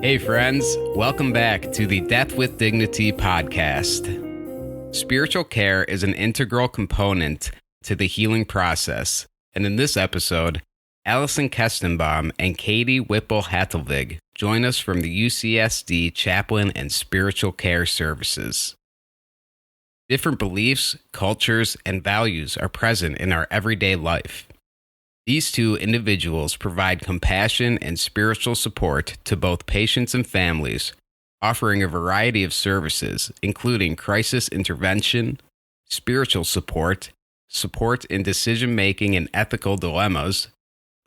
Hey friends, welcome back to the Death with Dignity podcast. Spiritual care is an integral component to the healing process, and in this episode, Allison Kestenbaum and Katie Whipple-Hatelvig join us from the UCSD Chaplain and Spiritual Care Services. Different beliefs, cultures, and values are present in our everyday life. These two individuals provide compassion and spiritual support to both patients and families, offering a variety of services, including crisis intervention, spiritual support, support in decision-making and ethical dilemmas,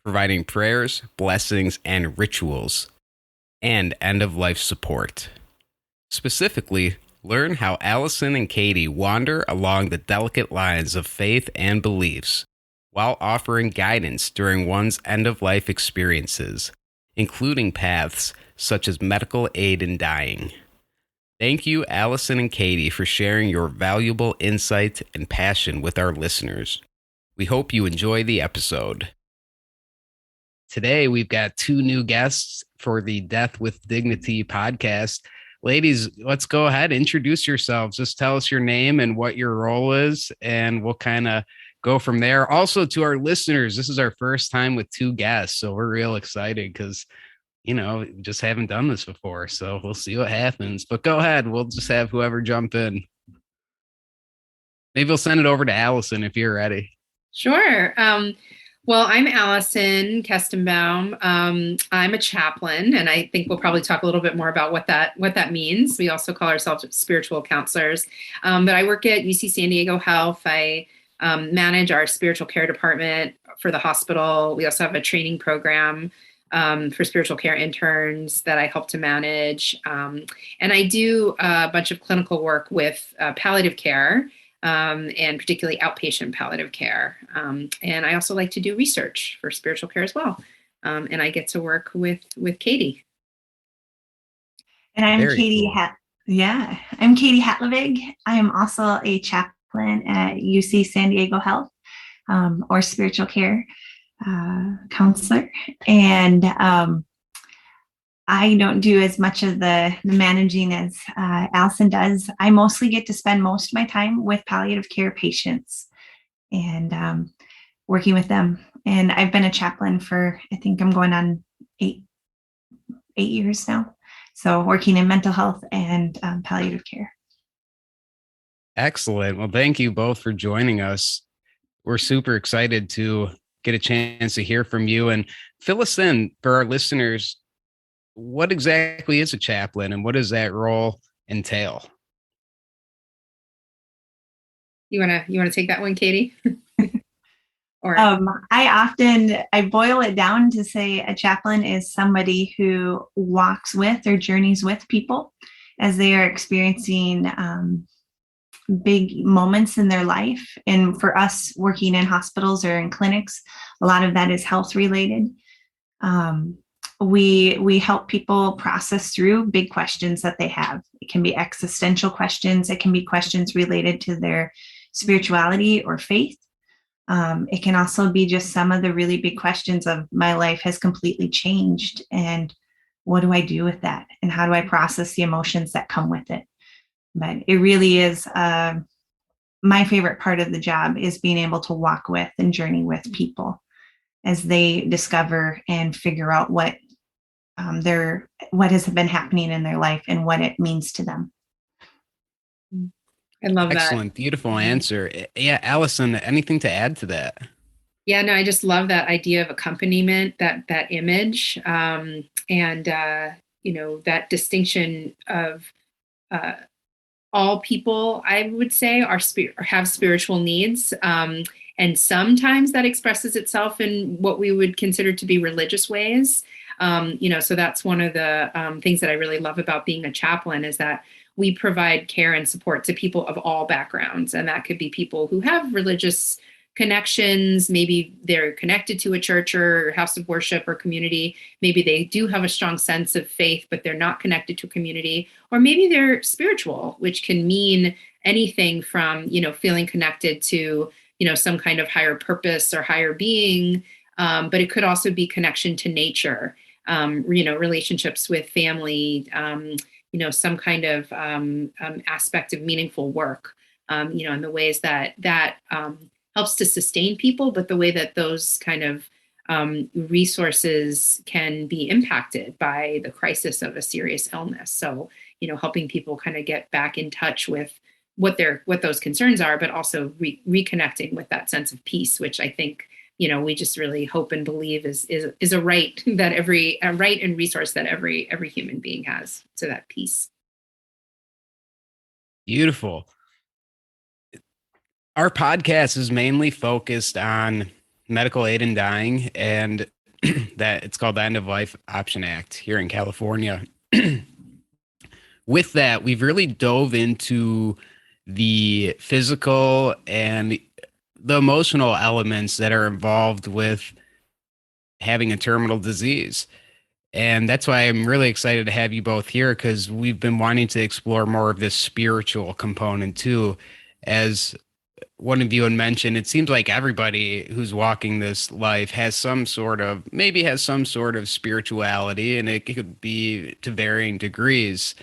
providing prayers, blessings, and rituals, and end-of-life support. Specifically, learn how Allison and Katie wander along the delicate lines of faith and beliefs, while offering guidance during one's end-of-life experiences, including paths such as medical aid in dying. Thank you, Allison and Katie, for sharing your valuable insight and passion with our listeners. We hope you enjoy the episode. Today, we've got two new guests for the Death with Dignity podcast. Ladies, let's go ahead, introduce yourselves. Just tell us your name and what your role is, and we'll kind of go from there. Also, to our listeners, this is our first time with two guests, so we're real excited because, just haven't done this before. So we'll see what happens. But go ahead. We'll just have whoever jump in. Maybe we'll send it over to Allison if you're ready. Sure. Well, I'm Allison Kestenbaum. I'm a chaplain, and I think we'll probably talk a little bit more about what that means. We also call ourselves spiritual counselors. But I work at UC San Diego Health. I manage our spiritual care department for the hospital. We also have a training program for spiritual care interns that I help to manage. And I do a bunch of clinical work with palliative care, and particularly outpatient palliative care. And I also like to do research for spiritual care as well. And I get to work with Katie. And I'm Katie. Cool. I'm Katie Hatlevig. I am also a chaplain at UC San Diego Health, or spiritual care counselor. And I don't do as much of the managing as Allison does. I mostly get to spend most of my time with palliative care patients and working with them. And I've been a chaplain for, I think I'm going on eight years now. So working in mental health and palliative care. Excellent. Well, thank you both for joining us. We're super excited to get a chance to hear from you and fill us in for our listeners. What exactly is a chaplain and what does that role entail? You wanna take that one, Katie? Or I boil it down to say a chaplain is somebody who walks with or journeys with people as they are experiencing big moments in their life. And for us working in hospitals or in clinics, a lot of that is health related. We help people process through big questions that they have. It can be existential questions. It can be questions related to their spirituality or faith. It can also be just some of the really big questions of my life has completely changed. And what do I do with that? And how do I process the emotions that come with it? But it really is my favorite part of the job is being able to walk with and journey with people as they discover and figure out what has been happening in their life and what it means to them. I love that. Excellent. Beautiful answer. Yeah, Allison, anything to add to that? Yeah, no, I just love that idea of accompaniment, that image, and that distinction of all people, I would say, have spiritual needs. And sometimes that expresses itself in what we would consider to be religious ways. So that's one of the things that I really love about being a chaplain is that we provide care and support to people of all backgrounds. And that could be people who have religious connections. Maybe they're connected to a church or house of worship or community. Maybe they do have a strong sense of faith, but they're not connected to a community. Or maybe they're spiritual, which can mean anything from, feeling connected to, some kind of higher purpose or higher being. But it could also be connection to nature. relationships with family, some kind of aspect of meaningful work, and the ways that helps to sustain people, but the way that those kind of resources can be impacted by the crisis of a serious illness. So, helping people kind of get back in touch with what those concerns are, but also reconnecting with that sense of peace, which I think, we just really hope and believe is a right that a right and resource that every human being has, to that peace. Beautiful. Our podcast is mainly focused on medical aid in dying, and that it's called the End of Life Option Act here in California. With that, we've really dove into the physical and the emotional elements that are involved with having a terminal disease. And that's why I'm really excited to have you both here, because we've been wanting to explore more of this spiritual component too. As one of you had mentioned, it seems like everybody who's walking this life has some sort of spirituality, and it could be to varying degrees.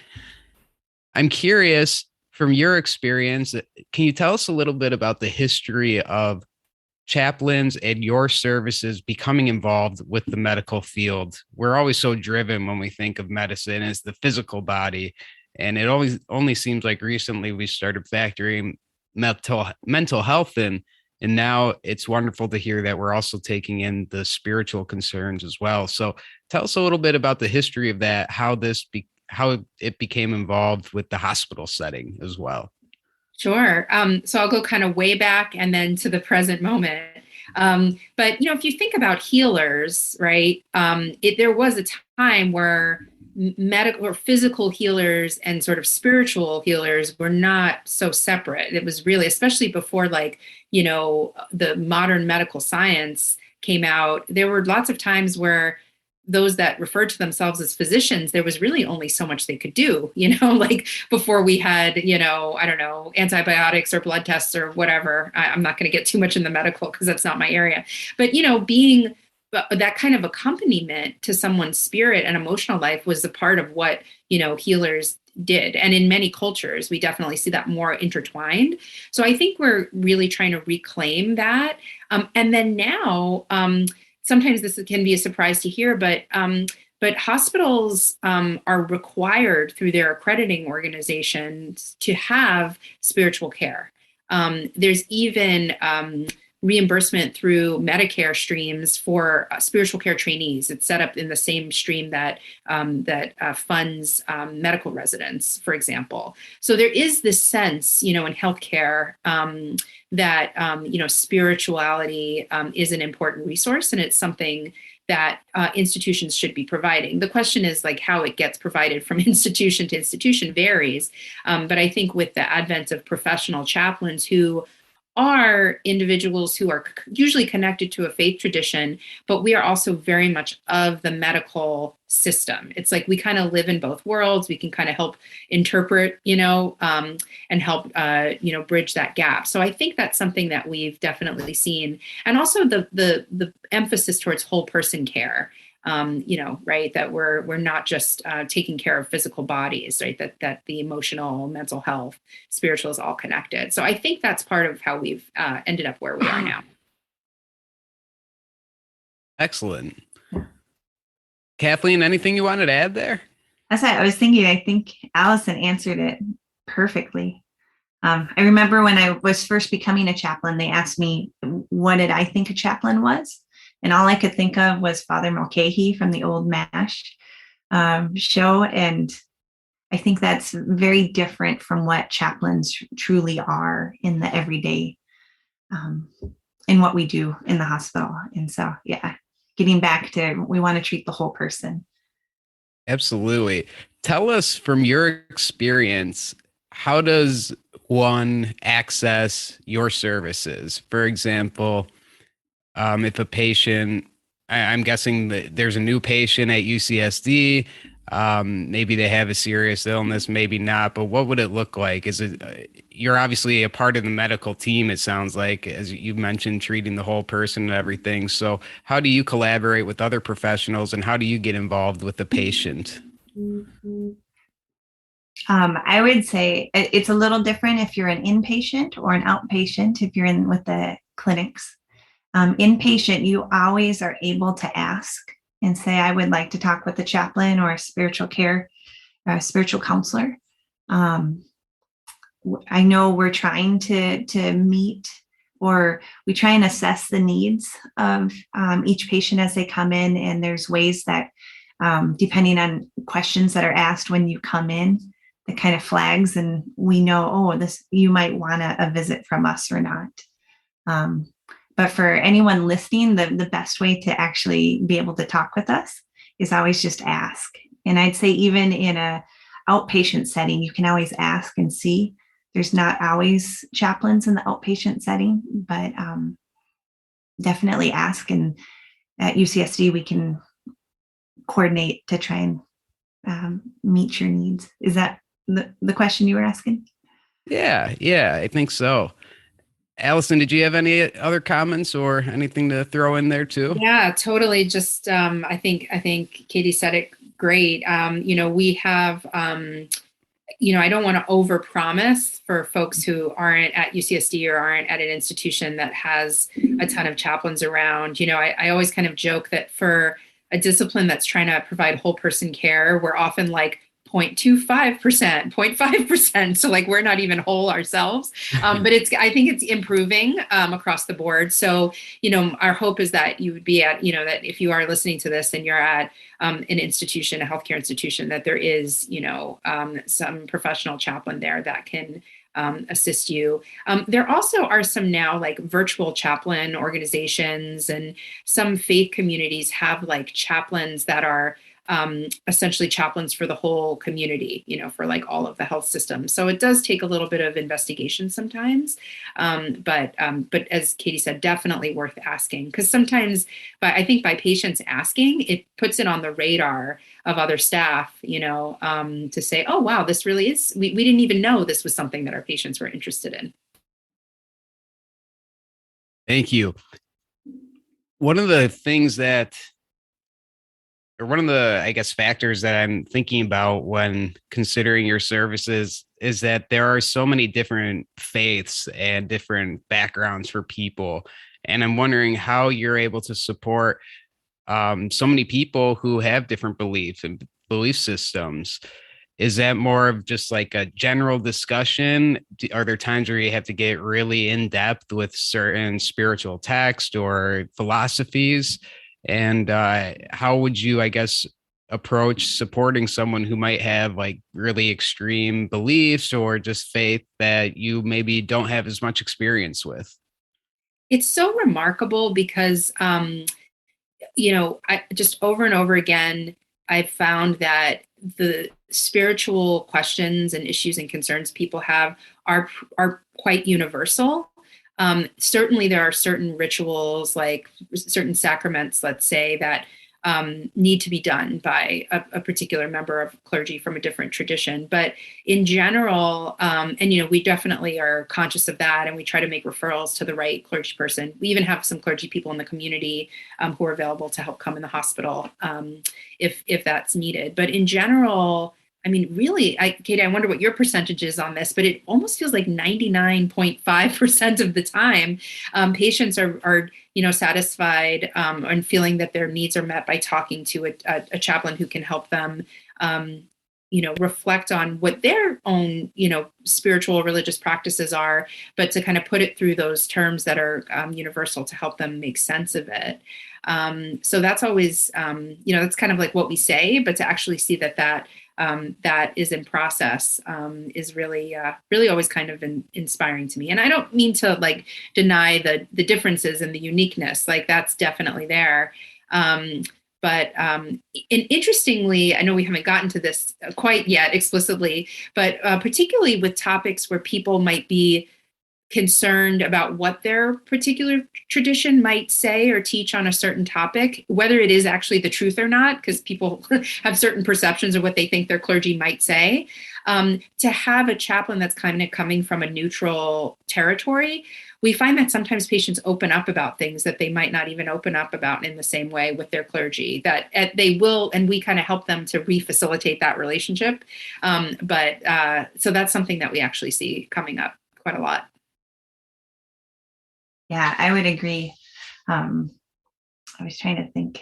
I'm curious, from your experience, can you tell us a little bit about the history of chaplains and your services becoming involved with the medical field? We're always so driven when we think of medicine as the physical body, and it always only seems like recently we started factoring mental health in, and now it's wonderful to hear that we're also taking in the spiritual concerns as well. So tell us a little bit about the history of that, how it became involved with the hospital setting as well. Sure. So I'll go kind of way back and then to the present moment. But if you think about healers, right? There was a time where medical or physical healers and sort of spiritual healers were not so separate. It was really, especially before the modern medical science came out, there were lots of times where those that referred to themselves as physicians, there was really only so much they could do, like before we had, I don't know, antibiotics or blood tests or whatever. I'm not going to get too much in the medical because that's not my area. But, being that kind of accompaniment to someone's spirit and emotional life was a part of what, healers did. And in many cultures, we definitely see that more intertwined. So I think we're really trying to reclaim that. And then now, sometimes this can be a surprise to hear, but hospitals are required through their accrediting organizations to have spiritual care. There's even reimbursement through Medicare streams for spiritual care trainees. It's set up in the same stream that funds medical residents, for example. So there is this sense, in healthcare that spirituality is an important resource, and it's something that institutions should be providing. The question is how it gets provided from institution to institution varies. But I think with the advent of professional chaplains who are individuals who are usually connected to a faith tradition, but we are also very much of the medical system. It's like we kind of live in both worlds. We can kind of help interpret, and help, bridge that gap. So I think that's something that we've definitely seen. And also the emphasis towards whole person care. Right, that we're not just taking care of physical bodies, right? That the emotional, mental health, spiritual is all connected. So I think that's part of how we've ended up where we are now. Excellent. Kathleen, anything you wanted to add there? That's what I was thinking. I think Allison answered it perfectly. I remember when I was first becoming a chaplain, they asked me, what did I think a chaplain was? And all I could think of was Father Mulcahy from the old MASH show. And I think that's very different from what chaplains truly are in the everyday, in what we do in the hospital. And so, getting back to, we want to treat the whole person. Absolutely. Tell us from your experience, how does one access your services? For example, if a patient I'm guessing that there's a new patient at UCSD. Maybe they have a serious illness, maybe not, but what would it look like? Is it, you're obviously a part of the medical team, it sounds like, as you mentioned, treating the whole person and everything. So how do you collaborate with other professionals and how do you get involved with the patient? I would say it's a little different if you're an inpatient or an outpatient, if you're in with the clinics. Inpatient, you always are able to ask and say, I would like to talk with the chaplain or a spiritual care, a spiritual counselor. I know we're trying to meet, or we try and assess the needs of each patient as they come in. And there's ways that, depending on questions that are asked when you come in, the kind of flags, and we know, oh, this, you might want a visit from us or not. But for anyone listening, the best way to actually be able to talk with us is always just ask. And I'd say even in a outpatient setting, you can always ask and see. There's not always chaplains in the outpatient setting, but definitely ask. And at UCSD, we can coordinate to try and meet your needs. Is that the question you were asking? Yeah, I think so. Allison, did you have any other comments or anything to throw in there too? Yeah, totally. Just I think Katie said it great. We have I don't want to overpromise for folks who aren't at UCSD or aren't at an institution that has a ton of chaplains around. I always kind of joke that for a discipline that's trying to provide whole person care, we're often like 0.25%, 0.5%. So like we're not even whole ourselves. But I think it's improving across the board. So, our hope is that you would be at, that if you are listening to this and you're at an institution, a healthcare institution, that there is, some professional chaplain there that can assist you. There also are some now like virtual chaplain organizations, and some faith communities have like chaplains that are essentially chaplains for the whole community, for like all of the health systems. So it does take a little bit of investigation sometimes. But as Katie said, definitely worth asking, because sometimes, but I think by patients asking, it puts it on the radar of other staff, to say, oh, wow, this really is, we didn't even know this was something that our patients were interested in. Thank you. One of the I guess, factors that I'm thinking about when considering your services is that there are so many different faiths and different backgrounds for people. And I'm wondering how you're able to support so many people who have different beliefs and belief systems. Is that more of just like a general discussion? Are there times where you have to get really in depth with certain spiritual text or philosophies? And how would you, I guess, approach supporting someone who might have like really extreme beliefs or just faith that you maybe don't have as much experience with? It's so remarkable because, I just over and over again, I've found that the spiritual questions and issues and concerns people have are quite universal. Certainly there are certain rituals, like certain sacraments, let's say, that need to be done by a particular member of clergy from a different tradition. But in general, and we definitely are conscious of that, and we try to make referrals to the right clergy person. We even have some clergy people in the community who are available to help come in the hospital if that's needed. But in general, I mean, really, Katie, I wonder what your percentage is on this, but it almost feels like 99.5% of the time, patients are satisfied and feeling that their needs are met by talking to a chaplain who can help them, reflect on what their own, spiritual religious practices are, but to kind of put it through those terms that are universal to help them make sense of it. So that's always, that's kind of like what we say, but to actually see that is in process is really always kind of inspiring to me. And I don't mean to like deny the differences and the uniqueness, like that's definitely there. But and interestingly, I know we haven't gotten to this quite yet explicitly, but particularly with topics where people might be concerned about what their particular tradition might say or teach on a certain topic, whether it is actually the truth or not, because people have certain perceptions of what they think their clergy might say. To have a chaplain that's kind of coming from a neutral territory, we find that sometimes patients open up about things that they might not even open up about in the same way with their clergy, that they will, and we kind of help them to re-facilitate that relationship. So that's something that we actually see coming up quite a lot. Yeah, I would agree. I was trying to think.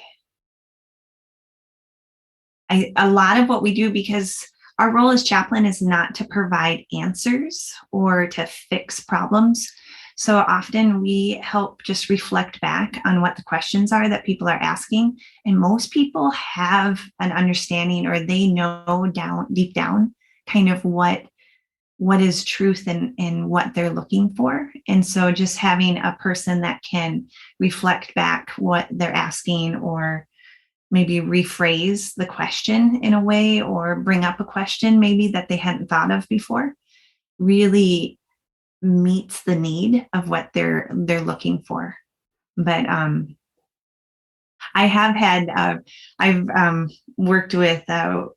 A lot of what we do, because our role as chaplain is not to provide answers or to fix problems. So often we help just reflect back on what the questions are that people are asking. And most people have an understanding, or they know deep down kind of what is truth and what they're looking for. And so just having a person that can reflect back what they're asking, or maybe rephrase the question in a way, or bring up a question maybe that they hadn't thought of before, really meets the need of what they're looking for. But I have had I've worked with a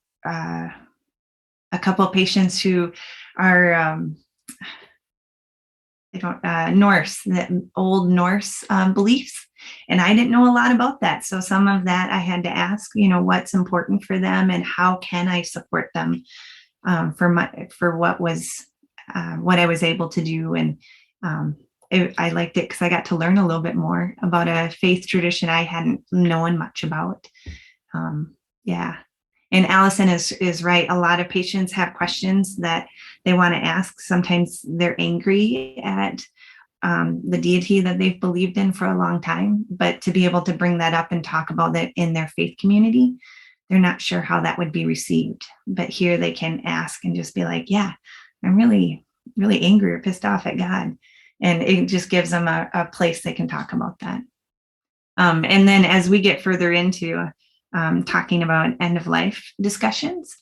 couple of patients who are Norse, the old Norse beliefs. And I didn't know a lot about that. So some of that I had to ask, what's important for them and how can I support them for what I was able to do. And I liked it because I got to learn a little bit more about a faith tradition I hadn't known much about. Yeah. And Allison is right. A lot of patients have questions that they want to ask. Sometimes they're angry at the deity that they've believed in for a long time, but to be able to bring that up and talk about it in their faith community, they're not sure how that would be received. But here they can ask and just be like, yeah, I'm really, really angry or pissed off at God. And it just gives them a place they can talk about that. And then as we get further into talking about end of life discussions,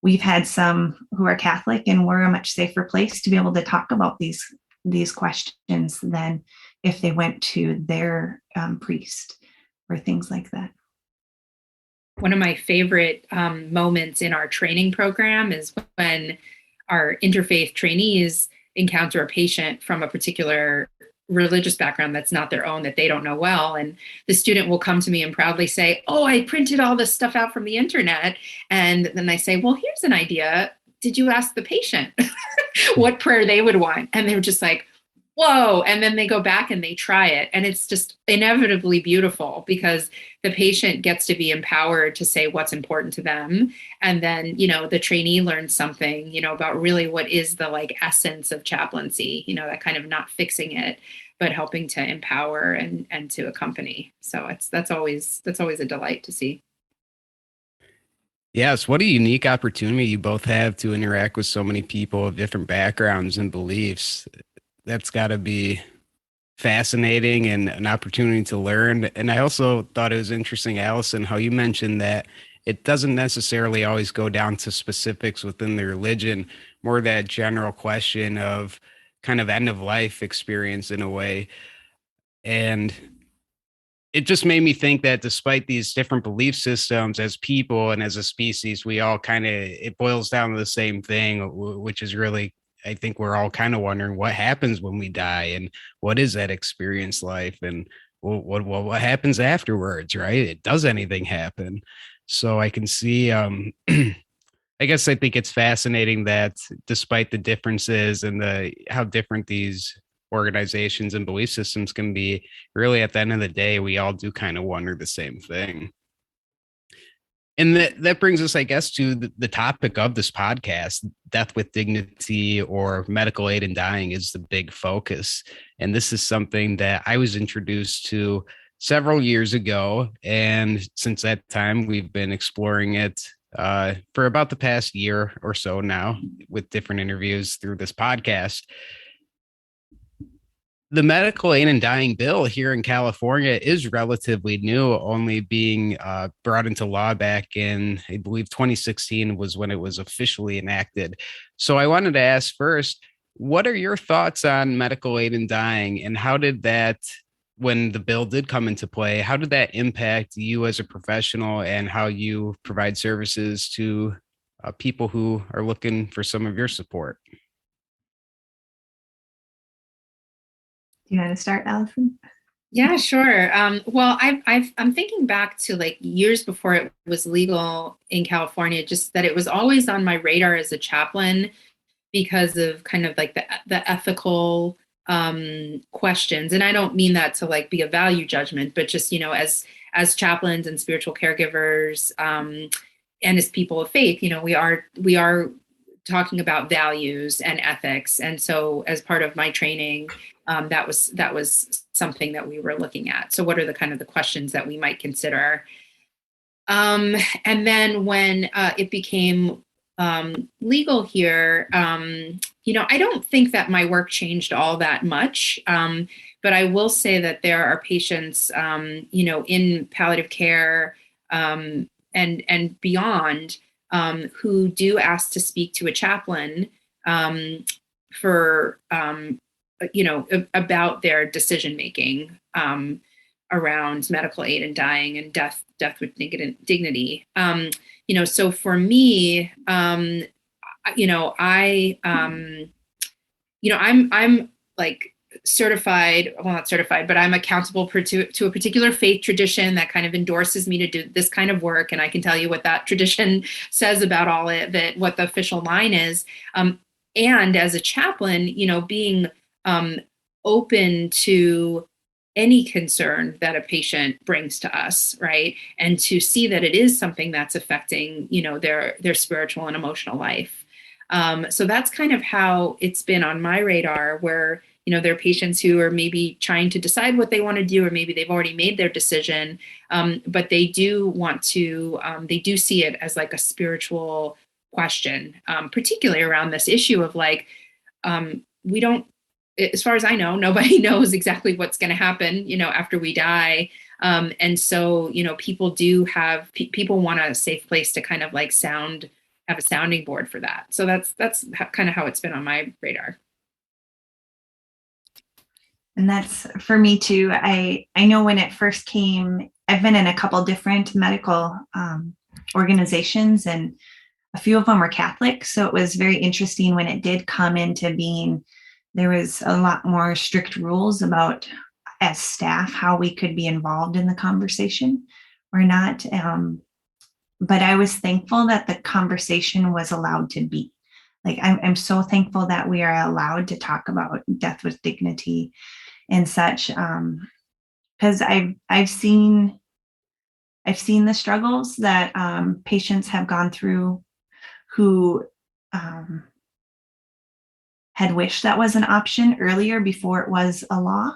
we've had some who are Catholic, and we're a much safer place to be able to talk about these questions than if they went to their priest or things like that. One of my favorite moments in our training program is when our interfaith trainees encounter a patient from a particular religious background that's not their own, that they don't know well. And the student will come to me and proudly say, oh, I printed all this stuff out from the internet. And then I say, well, here's an idea. Did you ask the patient what prayer they would want? And they were just like, whoa. And then they go back and they try it. And it's just inevitably beautiful because the patient gets to be empowered to say what's important to them. And then, the trainee learns something, about really what is the essence of chaplaincy, that kind of not fixing it, but helping to empower and to accompany. So that's always a delight to see. Yes, what a unique opportunity you both have to interact with so many people of different backgrounds and beliefs. That's got to be fascinating and an opportunity to learn. And I also thought it was interesting, Allison, how you mentioned that it doesn't necessarily always go down to specifics within the religion, more that general question of kind of end of life experience in a way. And it just made me think that despite these different belief systems as people and as a species, we all it boils down to the same thing, which is really, I think we're all kind of wondering what happens when we die and what is that experience life and what happens afterwards, right? Does anything happen? So I can see, I guess I think it's fascinating that despite the differences and how different these organizations and belief systems can be, really at the end of the day, we all do kind of wonder the same thing. And that brings us, I guess, to the topic of this podcast. Death with dignity, or medical aid in dying, is the big focus. And this is something that I was introduced to several years ago. And since that time, we've been exploring it for about the past year or so now with different interviews through this podcast. The medical aid in dying bill here in California is relatively new, only being brought into law back in, I believe, 2016 was when it was officially enacted. So I wanted to ask first, What are your thoughts on medical aid in dying, and how did that, when the bill did come into play, how did that impact you as a professional and how you provide services to people who are looking for some of your support? Do you want to start, Allison? Yeah, sure. Well, I'm thinking back to like years before it was legal in California, just that it was always on my radar as a chaplain because of kind of like the ethical questions. And I don't mean that to like be a value judgment, but just, as chaplains and spiritual caregivers, and as people of faith, we are talking about values and ethics. And so as part of my training, that was something that we were looking at. So what are the kind of the questions that we might consider? And then when it became legal here, I don't think that my work changed all that much. But I will say that there are patients, in palliative care and beyond, who do ask to speak to a chaplain for about their decision making around medical aid and dying and death with dignity. So for me, I'm like certified, well, not certified, but I'm accountable to a particular faith tradition that kind of endorses me to do this kind of work. And I can tell you what that tradition says about all of it, what the official line is. And as a chaplain, being open to any concern that a patient brings to us, right? And to see that it is something that's affecting, their spiritual and emotional life. So that's kind of how it's been on my radar, where, there are patients who are maybe trying to decide what they want to do, or maybe they've already made their decision, but they do want to, they do see it as like a spiritual question, particularly around this issue of like, we don't, as far as I know, nobody knows exactly what's going to happen, after we die. And so, people want a safe place to kind of like have a sounding board for that. So that's kind of how it's been on my radar. And that's for me too. I know when it first came, I've been in a couple different medical organizations, and a few of them were Catholic. So it was very interesting when it did come into being. There was a lot more strict rules about, as staff, how we could be involved in the conversation or not. But I was thankful that the conversation was allowed to be. Like, I'm so thankful that we are allowed to talk about death with dignity and such. Because I've seen the struggles that patients have gone through who had wished that was an option earlier before it was a law,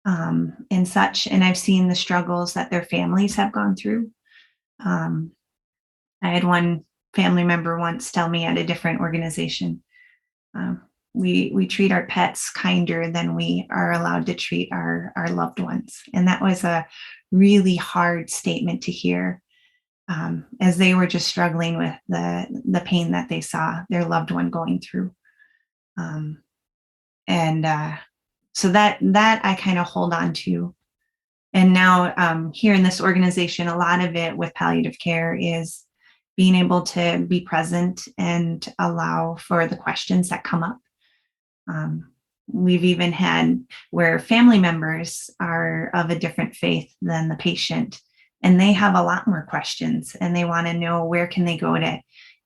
and such. And I've seen the struggles that their families have gone through. I had one family member once tell me at a different organization, we treat our pets kinder than we are allowed to treat our loved ones. And that was a really hard statement to hear, as they were just struggling with the pain that they saw their loved one going through. So that I kind of hold on to. And now here in this organization, a lot of it with palliative care is being able to be present and allow for the questions that come up. We've even had where family members are of a different faith than the patient, and they have a lot more questions, and they want to know where can they go to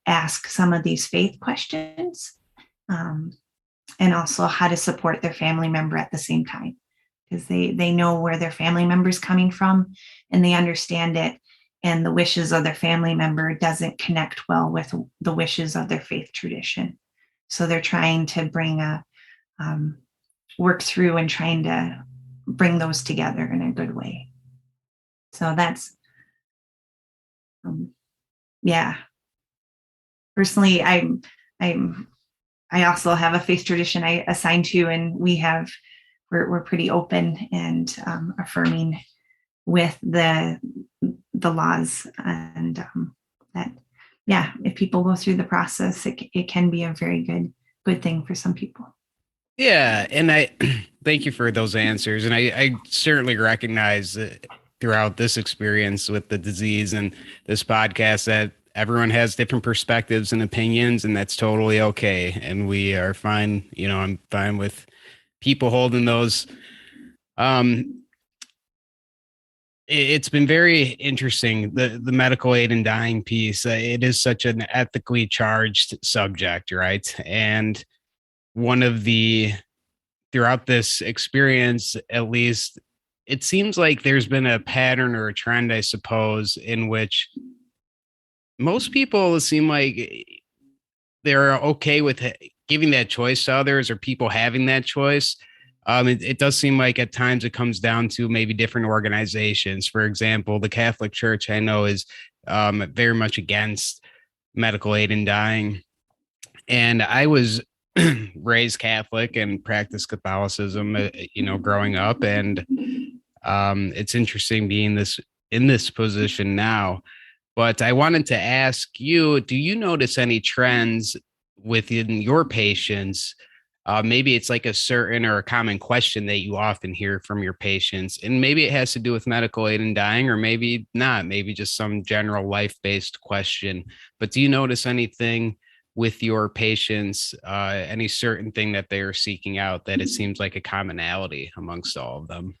ask some of these faith questions. And also how to support their family member at the same time, because they know where their family member is coming from, and they understand it, and the wishes of their family member doesn't connect well with the wishes of their faith tradition. So they're trying to work through and trying to bring those together in a good way. So that's, personally, I also have a faith tradition I assign to, and we're pretty open and affirming with the laws, and that, if people go through the process, it can be a very good thing for some people. Yeah, and I thank you for those answers. And I certainly recognize that throughout this experience with the disease and this podcast that everyone has different perspectives and opinions, and that's totally okay. And we are fine. I'm fine with people holding those. Um, it's been very interesting, the medical aid in dying piece. It is such an ethically charged subject, right? And one of the throughout this experience, at least, it seems like there's been a pattern or a trend, I suppose, in which most people seem like they're okay with giving that choice to others or people having that choice. It does seem like at times it comes down to maybe different organizations. For example, the Catholic Church I know is very much against medical aid in dying. And I was raised Catholic and practiced Catholicism, growing up. And it's interesting being in this position now. But I wanted to ask you, do you notice any trends within your patients? Maybe it's like a certain or a common question that you often hear from your patients, and maybe it has to do with medical aid and dying, or maybe not, maybe just some general life-based question. But do you notice anything with your patients, any certain thing that they are seeking out that it seems like a commonality amongst all of them?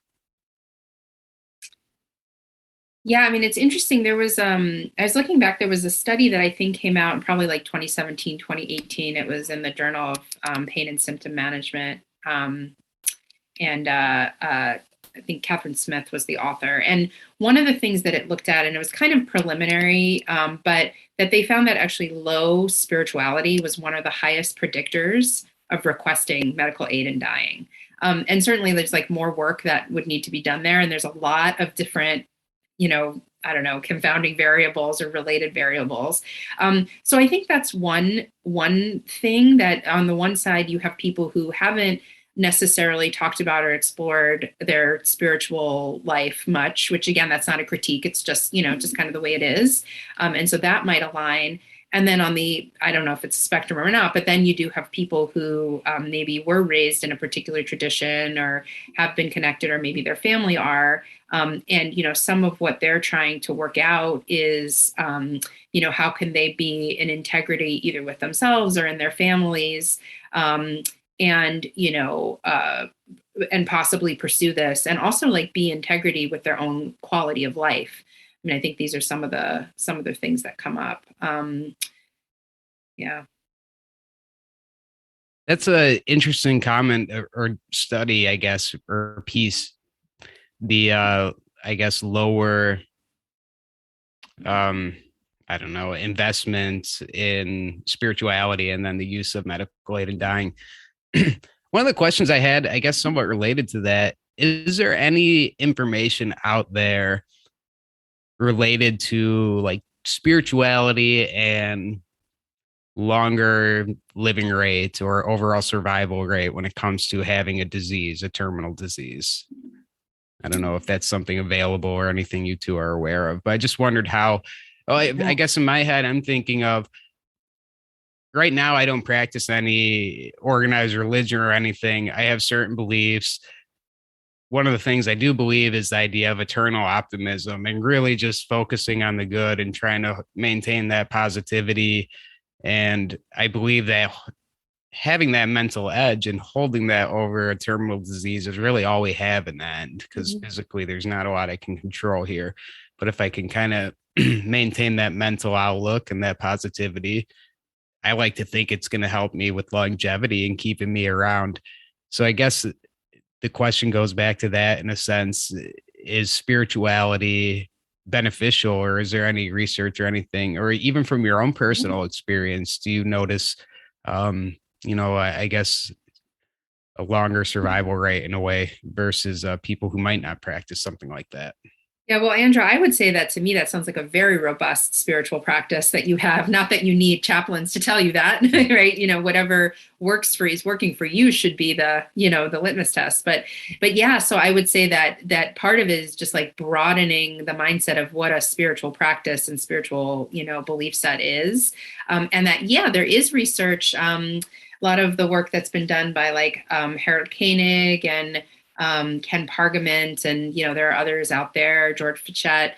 Yeah, I mean, it's interesting. There was, I was looking back, there was a study that I think came out in probably like 2017, 2018. It was in the Journal of Pain and Symptom Management. And I think Catherine Smith was the author. And one of the things that it looked at, and it was kind of preliminary, but that they found that actually low spirituality was one of the highest predictors of requesting medical aid in dying. And certainly there's like more work that would need to be done there. And there's a lot of different, I don't know, confounding variables or related variables. So I think that's one thing, that on the one side, you have people who haven't necessarily talked about or explored their spiritual life much, which again, that's not a critique. It's just, just kind of the way it is. And so that might align. And then I don't know if it's a spectrum or not, but then you do have people who maybe were raised in a particular tradition or have been connected, or maybe their family are. And, some of what they're trying to work out is, how can they be in integrity either with themselves or in their families? And and possibly pursue this, and also like be integrity with their own quality of life. I mean, I think these are some of the things that come up. Yeah. That's a interesting comment or study, I guess, or piece. The I guess lower I don't know, investments in spirituality and then the use of medical aid in dying. One of the questions I had, I guess, somewhat related to that, is there any information out there related to like spirituality and longer living rate or overall survival rate when it comes to having a disease, a terminal disease? I don't know if that's something available or anything you two are aware of, but I just wondered how. Oh, I guess in my head, I'm thinking of right now, I don't practice any organized religion or anything. I have certain beliefs. One of the things I do believe is the idea of eternal optimism and really just focusing on the good and trying to maintain that positivity. And I believe that having that mental edge and holding that over a terminal disease is really all we have in the end, because physically there's not a lot I can control here. But if I can kind of maintain that mental outlook and that positivity, I like to think it's going to help me with longevity and keeping me around. So I guess the question goes back to that in a sense. Is spirituality beneficial, or is there any research or anything, or even from your own personal experience, do you notice, I guess a longer survival rate in a way versus people who might not practice something like that? Yeah, well, Andra, I would say that to me, that sounds like a very robust spiritual practice that you have. Not that you need chaplains to tell you that, right? Whatever works for you is working for you should be the litmus test. But yeah, so I would say that part of it is just like broadening the mindset of what a spiritual practice and spiritual, belief set is. And that, yeah, there is research. A lot of the work that's been done by like Harold Koenig and Ken Pargament, and there are others out there, George Fichette,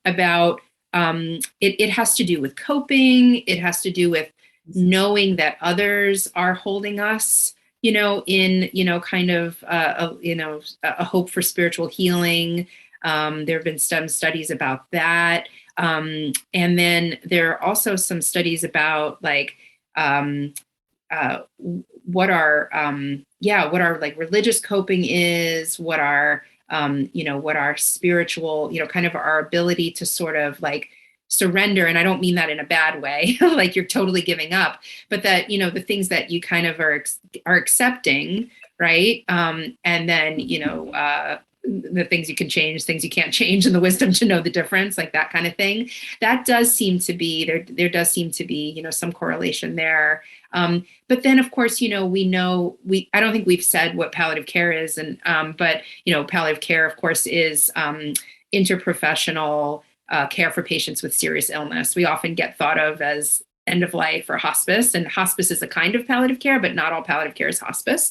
about it has to do with coping. It has to do with knowing that others are holding us, in kind of a hope for spiritual healing. There have been some studies about that, and then there are also some studies about like what our like religious coping is, what our what our spiritual, kind of our ability to sort of like surrender. And I don't mean that in a bad way, like you're totally giving up, but that, the things that you kind of are accepting, right? And then, the things you can change, things you can't change, and the wisdom to know the difference, like that kind of thing. That does seem to be there does seem to be, some correlation there. But then, of course, I don't think we've said what palliative care is, and but palliative care, of course, is interprofessional care for patients with serious illness. We often get thought of as end of life or hospice, and hospice is a kind of palliative care, but not all palliative care is hospice.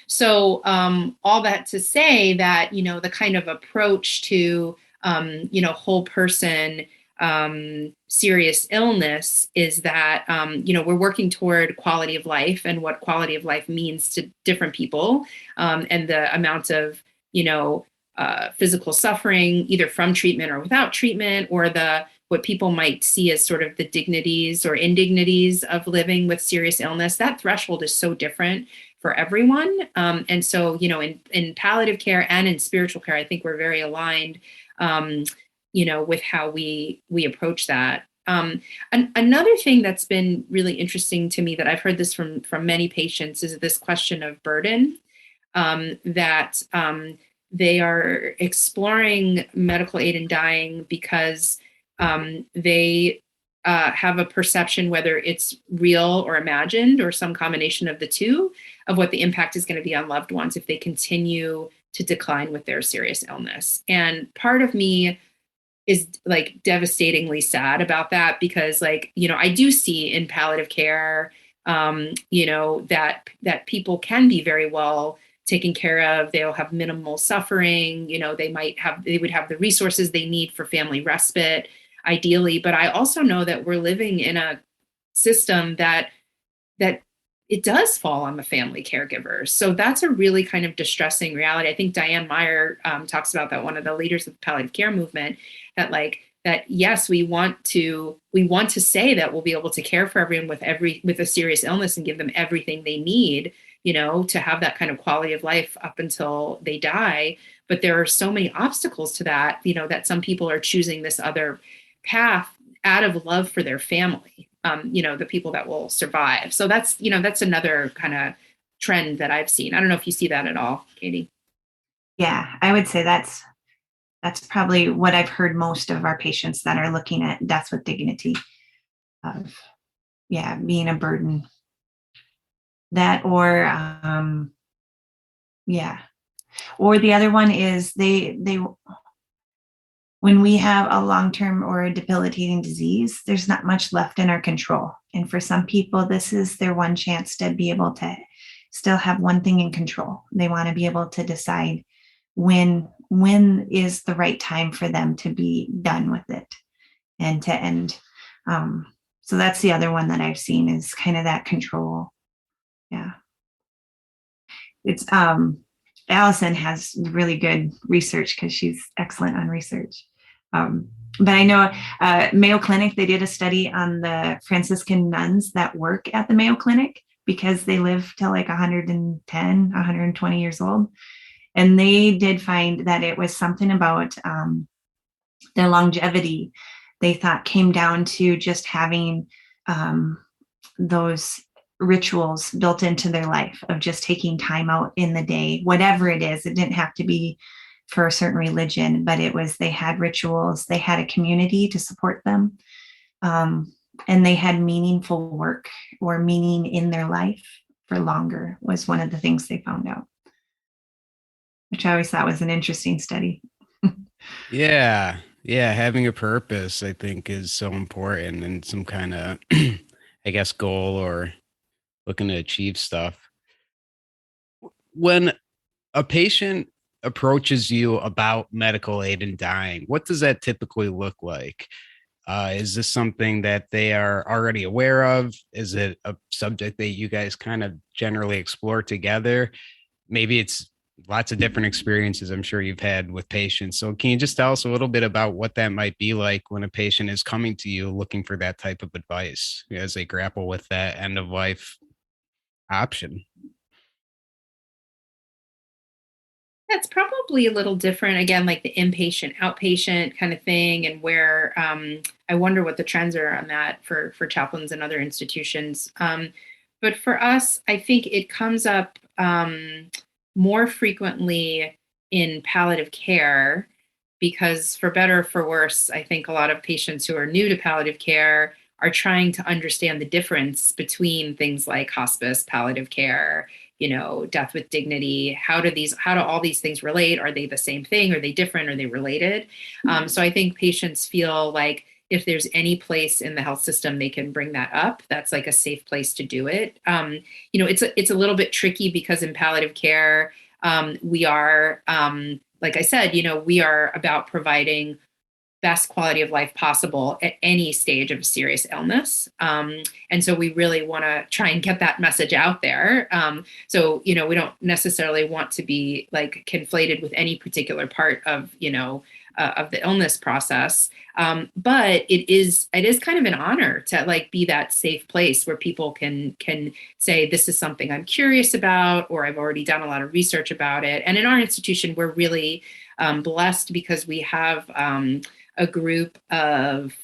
So all that to say that, the kind of approach to, whole person serious illness is that, we're working toward quality of life and what quality of life means to different people, and the amount of, physical suffering, either from treatment or without treatment, or what people might see as sort of the dignities or indignities of living with serious illness. That threshold is so different for everyone. And so, in palliative care and in spiritual care, I think we're very aligned, with how we approach that. Another thing that's been really interesting to me that I've heard this from many patients is this question of burden, that they are exploring medical aid in dying because they have a perception, whether it's real or imagined or some combination of the two, of what the impact is going to be on loved ones if they continue to decline with their serious illness. And part of me is like devastatingly sad about that, because like, I do see in palliative care, that people can be very well taken care of. They'll have minimal suffering. They would have the resources they need for family respite, ideally. But I also know that we're living in a system that it does fall on the family caregivers. So that's a really kind of distressing reality. I think Diane Meyer talks about that, one of the leaders of the palliative care movement, that yes, we want to say that we'll be able to care for everyone with a serious illness and give them everything they need, to have that kind of quality of life up until they die. But there are so many obstacles to that, that some people are choosing this other path out of love for their family, the people that will survive. So that's another kind of trend that I've seen. I don't know if you see that at all, Katie. Yeah, I would say that's probably what I've heard most of our patients that are looking at death with dignity, of, being a burden. That, or or the other one is they when we have a long-term or a debilitating disease, there's not much left in our control. And for some people, this is their one chance to be able to still have one thing in control. They want to be able to decide when is the right time for them to be done with it and to end. So that's the other one that I've seen, is kind of that control. Yeah. It's Allison has really good research because she's excellent on research. But I know Mayo Clinic, they did a study on the Franciscan nuns that work at the Mayo Clinic, because they live till like 110, 120 years old. And they did find that it was something about their longevity, they thought came down to just having those rituals built into their life of just taking time out in the day, whatever it is. It didn't have to be for a certain religion, but they had rituals, they had a community to support them, and they had meaningful work or meaning in their life for longer, was one of the things they found out, which I always thought was an interesting study. Yeah. Yeah. Having a purpose, I think, is so important, and some kind of, I guess, goal or looking to achieve stuff. When a patient approaches you about medical aid in dying, what does that typically look like? Is this something that they are already aware of? Is it a subject that you guys kind of generally explore together? Maybe it's lots of different experiences I'm sure you've had with patients. So can you just tell us a little bit about what that might be like when a patient is coming to you looking for that type of advice as they grapple with that end of life option? That's probably a little different. Again, like the inpatient, outpatient kind of thing, and where I wonder what the trends are on that for chaplains and other institutions. But for us, I think it comes up more frequently in palliative care because, for better or for worse, I think a lot of patients who are new to palliative care are trying to understand the difference between things like hospice, palliative care, death with dignity. How do all these things relate? Are they the same thing? Are they different? Are they related? So I think patients feel like if there's any place in the health system they can bring that up, that's like a safe place to do it. It's a little bit tricky because in palliative care, we are, like I said, we are about providing best quality of life possible at any stage of a serious illness. And so we really want to try and get that message out there. We don't necessarily want to be like conflated with any particular part of the illness process. But it is kind of an honor to like be that safe place where people can say, this is something I'm curious about, or I've already done a lot of research about it. And in our institution, we're really blessed because we have a group of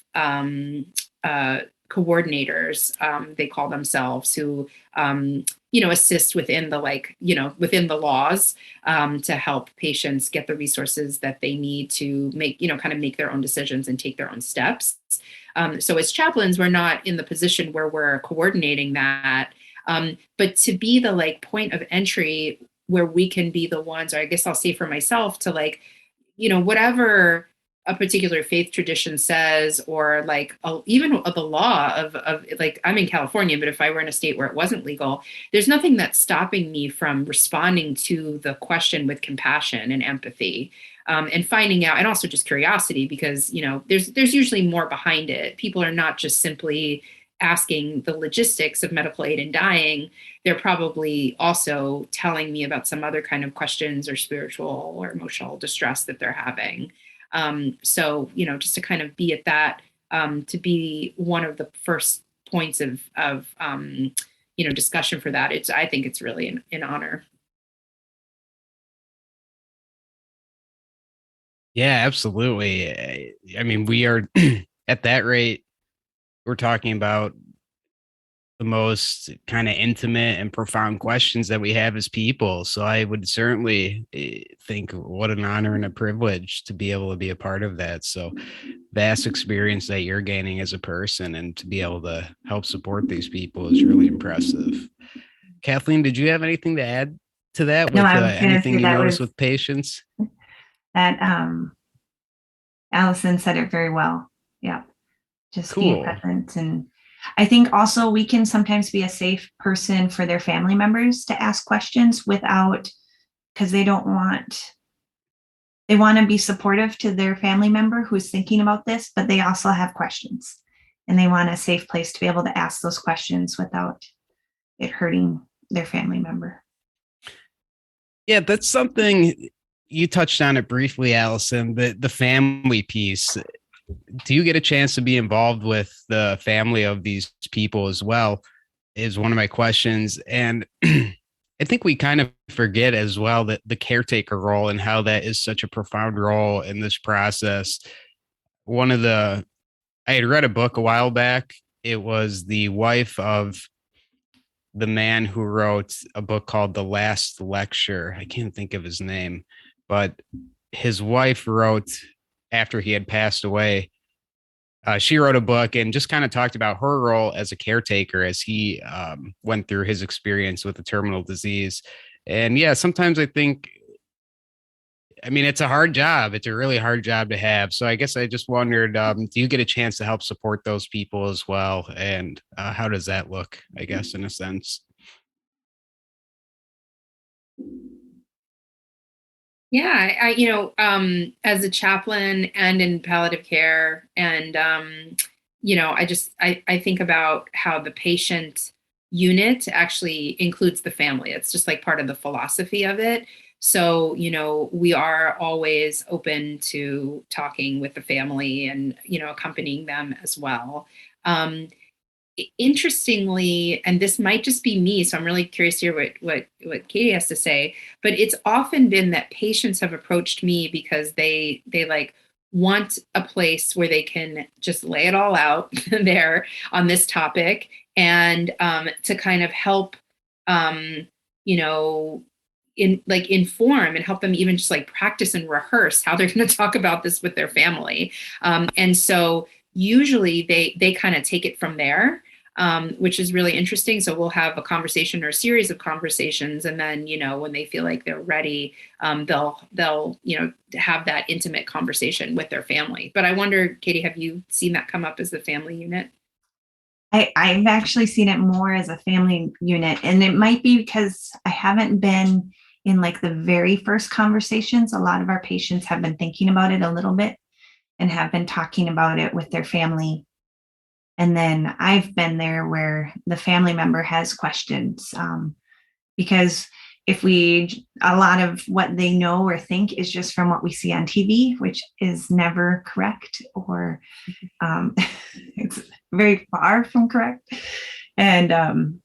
coordinators, they call themselves, who assist within the laws to help patients get the resources that they need to make kind of make their own decisions and take their own steps. So as chaplains, we're not in the position where we're coordinating that, but to be the point of entry where we can be the ones, or I guess I'll say for myself, to whatever a particular faith tradition says, or even the law of I'm in California, but if I were in a state where it wasn't legal, there's nothing that's stopping me from responding to the question with compassion and empathy, and finding out, and also just curiosity, because there's usually more behind it. People are not just simply asking the logistics of medical aid in dying. They're probably also telling me about some other kind of questions or spiritual or emotional distress that they're having. So just to kind of be at that, to be one of the first points of discussion for that, I think it's really an honor. Yeah, absolutely. I mean, we are at that rate, we're talking about the most kind of intimate and profound questions that we have as people. So I would certainly think what an honor and a privilege to be able to be a part of that. So vast experience that you're gaining as a person, and to be able to help support these people is really impressive. Kathleen, did you have anything to add to that with anything you noticed with patients? That Allison said it very well. Yeah. Just cool. Be present. And I think also we can sometimes be a safe person for their family members to ask questions because they want to be supportive to their family member who's thinking about this, but they also have questions, and they want a safe place to be able to ask those questions without it hurting their family member. Yeah, that's something you touched on it briefly, Allison, the family piece. Do you get a chance to be involved with the family of these people as well, is one of my questions. And I think we kind of forget as well that the caretaker role and how that is such a profound role in this process. I had read a book a while back. It was the wife of the man who wrote a book called The Last Lecture. I can't think of his name, but his wife wrote after he had passed away. She wrote a book and just kind of talked about her role as a caretaker as he went through his experience with the terminal disease. And yeah, sometimes I think, I mean, it's a hard job. It's a really hard job to have. So I guess I just wondered, do you get a chance to help support those people as well? And how does that look, I guess, in a sense? Yeah, as a chaplain and in palliative care, and I think about how the patient unit actually includes the family. It's just like part of the philosophy of it. So, we are always open to talking with the family and, accompanying them as well. Um, Interestingly, and this might just be me, so I'm really curious to hear what Katie has to say, but it's often been that patients have approached me because they like want a place where they can just lay it all out there on this topic, and to kind of help you know inform and help them even just like practice and rehearse how they're going to talk about this with their family. And so usually they kind of take it from there, which is really interesting. So we'll have a conversation or a series of conversations, and then when they feel like they're ready, they'll have that intimate conversation with their family. But I wonder, Katie, have you seen that come up as the family unit? I've actually seen it more as a family unit, and it might be because I haven't been in like the very first conversations. A lot of our patients have been thinking about it a little bit and have been talking about it with their family. And then I've been there where the family member has questions, because a lot of what they know or think is just from what we see on TV, which is never correct, or it's very far from correct. And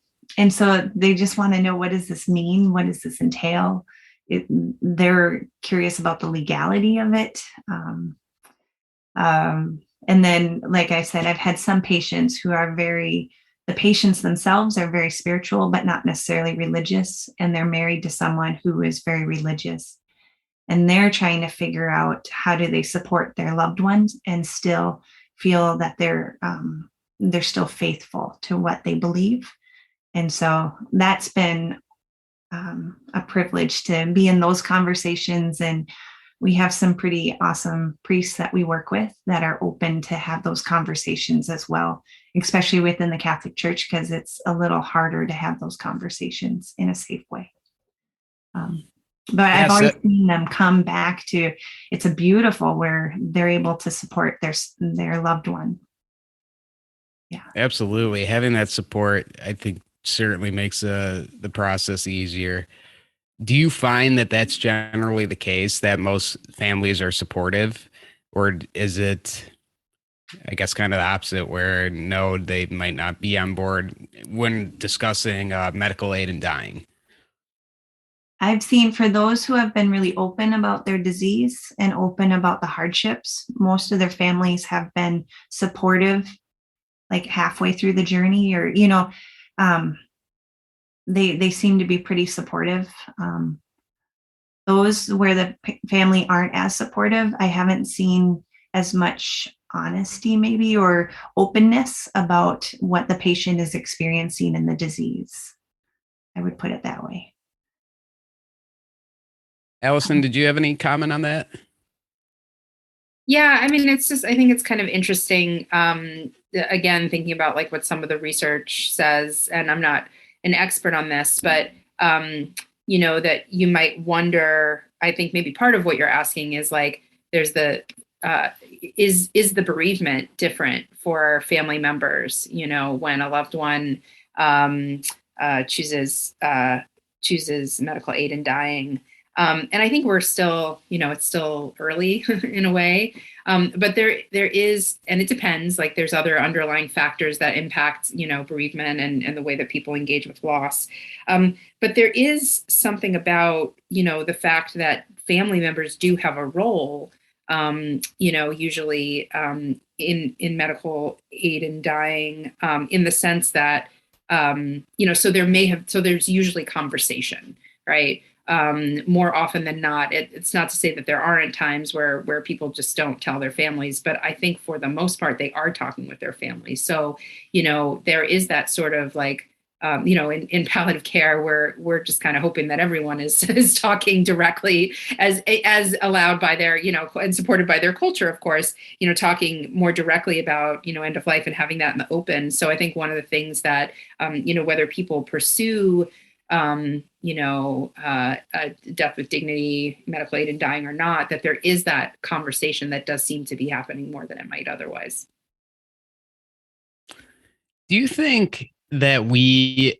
so they just want to know, what does this mean? What does this entail? They're curious about the legality of it. And then, like I said, I've had some patients who are the patients themselves are very spiritual, but not necessarily religious. And they're married to someone who is very religious. And they're trying to figure out how do they support their loved ones and still feel that they're still faithful to what they believe. And so that's been a privilege to be in those conversations. And we have some pretty awesome priests that we work with that are open to have those conversations as well, especially within the Catholic Church, because it's a little harder to have those conversations in a safe way. But I've always seen them come back to, it's a beautiful where they're able to support their loved one. Yeah, Absolutely. Having that support, I think, certainly makes the process easier. Do you find that that's generally the case, that most families are supportive, or is it, I guess, kind of the opposite, where no, they might not be on board when discussing medical aid in dying? I've seen, for those who have been really open about their disease and open about the hardships, most of their families have been supportive, like halfway through the journey, or they seem to be pretty supportive. Those where the family aren't as supportive, I haven't seen as much honesty maybe, or openness about what the patient is experiencing in the disease. I would put it that way. Allison, did you have any comment on that? Yeah, I mean, I think it's kind of interesting. Again, thinking about like what some of the research says, and I'm not an expert on this, but that you might wonder, I think maybe part of what you're asking is like, there's is the bereavement different for family members, when a loved one chooses medical aid in dying. And I think we're still, it's still early in a way. But there is, and it depends, like there's other underlying factors that impact, bereavement and the way that people engage with loss. But there is something about, the fact that family members do have a role, usually in medical aid in dying, in the sense that, so there's usually conversation, right? more often than not. It's not to say that there aren't times where people just don't tell their families, but I think for the most part, they are talking with their families. So, there is that sort of like, in palliative care, we're just kind of hoping that everyone is talking directly as allowed by their, and supported by their culture, of course, talking more directly about, end of life and having that in the open. So I think one of the things that, whether people pursue, death with dignity, medical aid in dying or not, that there is that conversation that does seem to be happening more than it might otherwise. Do you think that we